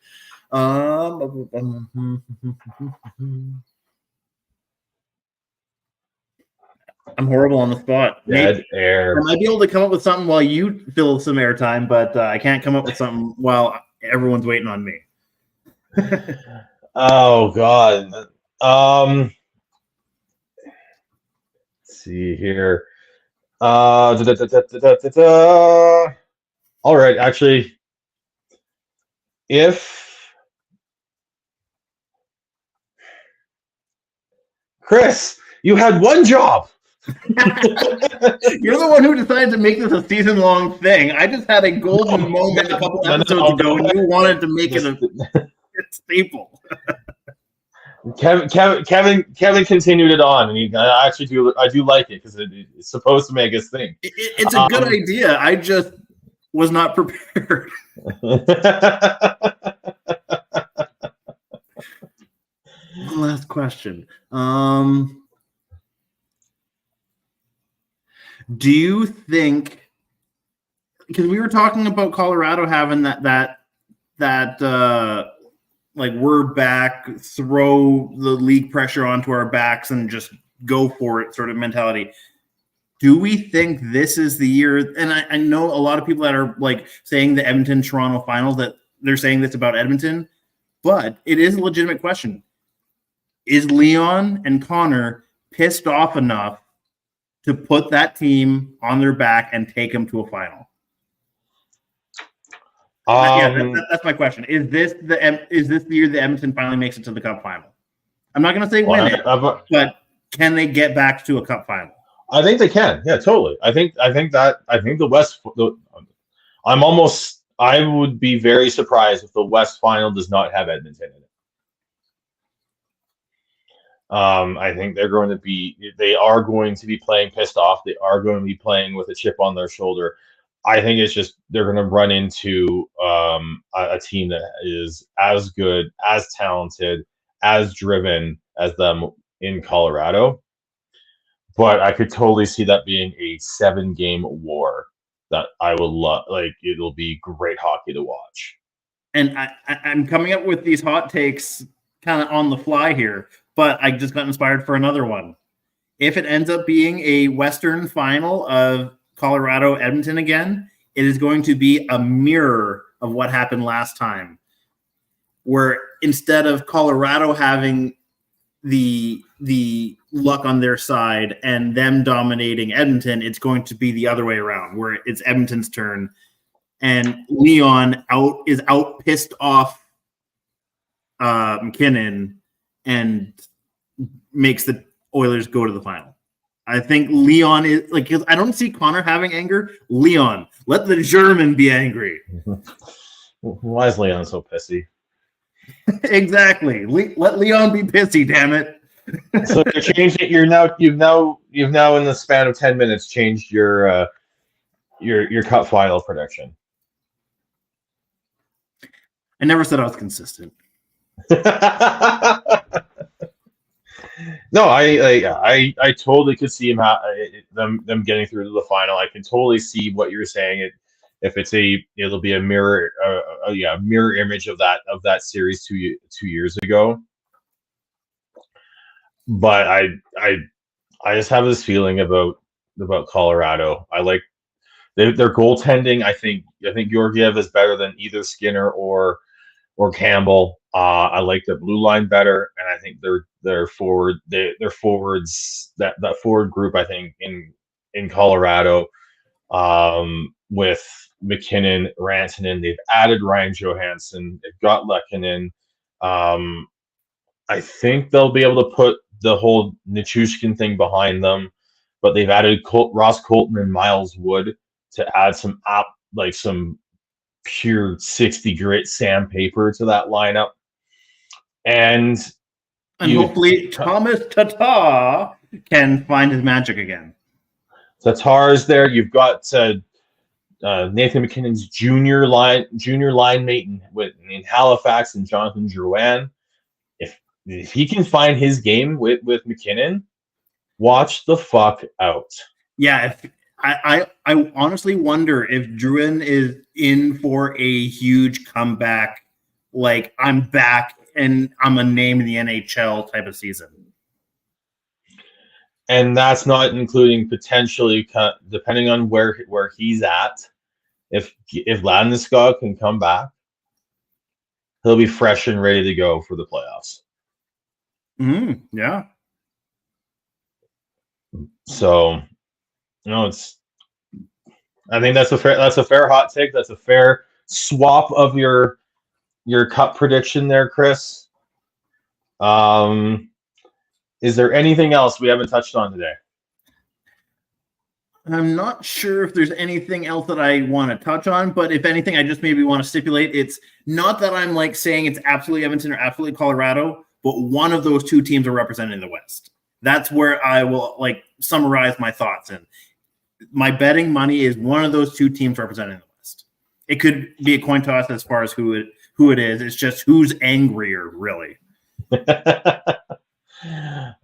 [SPEAKER 2] I'm horrible on the spot.
[SPEAKER 6] Dead air.
[SPEAKER 2] I might be able to come up with something while you fill some airtime, but I can't come up with something while everyone's waiting on me.
[SPEAKER 6] Oh God. Let's see here. All right, actually, Chris, you had one job.
[SPEAKER 2] You're the one who decided to make this a season-long thing. I just had a golden moment a couple episodes ago, and you wanted to make it a staple.
[SPEAKER 6] Kevin continued it on, and I do like it because it's supposed to make us think.
[SPEAKER 2] It's a good idea. I just was not prepared. One last question. Do you think, because we were talking about Colorado having that like we're back, throw the league pressure onto our backs and just go for it sort of mentality. Do we think this is the year? And I know a lot of people that are like saying the Edmonton-Toronto finals, that they're saying this about Edmonton, but it is a legitimate question. Is Leon and Connor pissed off enough to put that team on their back and take them to a final? That's my question. Is this the year that Edmonton finally makes it to the Cup final? I'm not going to say win it, but can they get back to a Cup final?
[SPEAKER 6] I think they can. Yeah, totally. I think the West. I would be very surprised if the West final does not have Edmonton in it. I think they are going to be playing pissed off. They are going to be playing with a chip on their shoulder. I think it's just they're going to run into a team that is as good, as talented, as driven as them in Colorado. But I could totally see that being a 7-game war that I would love. Like, it'll be great hockey to watch.
[SPEAKER 2] And I'm coming up with these hot takes kind of on the fly here, but I just got inspired for another one. If it ends up being a Western final of Colorado Edmonton again, it is going to be a mirror of what happened last time, where instead of Colorado having the luck on their side and them dominating Edmonton, it's going to be the other way around, where it's Edmonton's turn and Leon is pissed off McKinnon and makes the Oilers go to the final. I think Leon is like, I don't see Connor having anger. Leon, let the German be angry.
[SPEAKER 6] Why is Leon so pissy?
[SPEAKER 2] Exactly. Let Leon be pissy, damn it.
[SPEAKER 6] So you're changing. You've now in the span of 10 minutes changed your Cup final prediction.
[SPEAKER 2] I never said I was consistent.
[SPEAKER 6] No, I totally could see them getting through to the final. I can totally see what you're saying. If it's it'll be a mirror, mirror image of that series 2 years ago. But I just have this feeling about Colorado. I like their goaltending. I think Georgiev is better than either Skinner or Campbell. I like the blue line better, and I think their forwards, that forward group, I think in Colorado, with McKinnon, Rantanen, they've added Ryan Johansson, they've got Lehkonen. I think they'll be able to put the whole Nichushkin thing behind them, but they've added Ross Colton and Miles Wood to add some pure 60 grit sandpaper to that lineup. And
[SPEAKER 2] hopefully Thomas Tatar can find his magic again.
[SPEAKER 6] Tatar's there. You've got Nathan McKinnon's junior line mate in Halifax and Jonathan Drouin. If he can find his game with McKinnon, watch the fuck out.
[SPEAKER 2] Yeah, I honestly wonder if Drouin is in for a huge comeback, like I'm back and I'm a name in the NHL type of season.
[SPEAKER 6] And that's not including potentially, depending on where he's at, if Landeskog can come back, he'll be fresh and ready to go for the playoffs.
[SPEAKER 2] Yeah.
[SPEAKER 6] So, I think that's a fair hot take. That's a fair swap of your cup prediction there, Chris. Is there anything else we haven't touched on today?
[SPEAKER 2] I'm not sure if there's anything else that I want to touch on, but if anything, I just maybe want to stipulate it's not that I'm like saying it's absolutely Edmonton or absolutely Colorado, but one of those two teams are represented in the West. That's where I will like summarize my thoughts. And my betting money is one of those two teams represented in the West. It could be a coin toss as far as who it is. It's just who's angrier, really.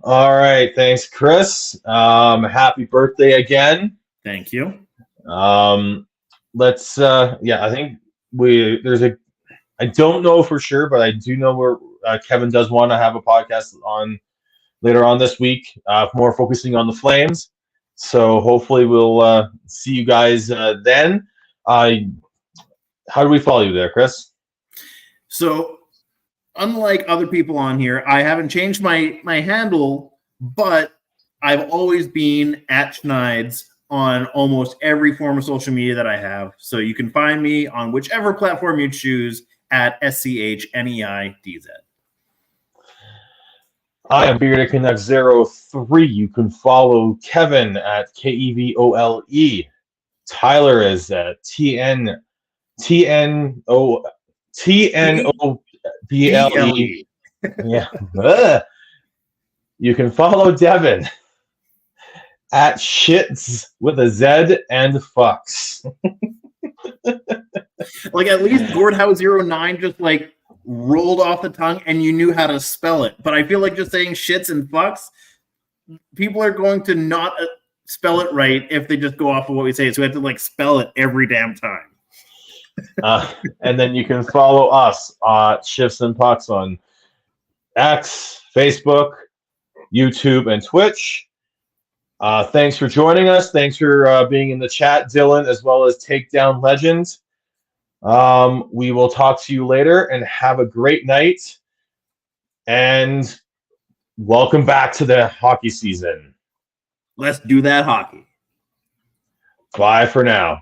[SPEAKER 6] All right. Thanks, Chris. Happy birthday again.
[SPEAKER 2] Thank you.
[SPEAKER 6] Let's I think I don't know for sure, but I do know where Kevin does want to have a podcast on later on this week, more focusing on the Flames. So hopefully we'll see you guys then. How do we follow you there, Chris?
[SPEAKER 2] So unlike other people on here, I haven't changed my handle, but I've always been at Schneid's on almost every form of social media that I have. So you can find me on whichever platform you choose at SCHNEIDZ.
[SPEAKER 6] I am Bearded Connect 03. You can follow Kevin at KEVOLE. Tyler is at TNOBLE. Yeah. You can follow Devin at Shits with a Z and fucks.
[SPEAKER 2] Like at least Gordhouse 09 just like rolled off the tongue and you knew how to spell it. But I feel like just saying shits and fucks, people are going to not spell it right if they just go off of what we say. So we have to like spell it every damn time.
[SPEAKER 6] And then you can follow us at Shifts and Pucks on X, Facebook, YouTube, and Twitch. Thanks for joining us. Thanks for being in the chat, Dylan, as well as Takedown Legends. We will talk to you later and have a great night. And welcome back to the hockey season.
[SPEAKER 2] Let's do that hockey.
[SPEAKER 6] Bye for now.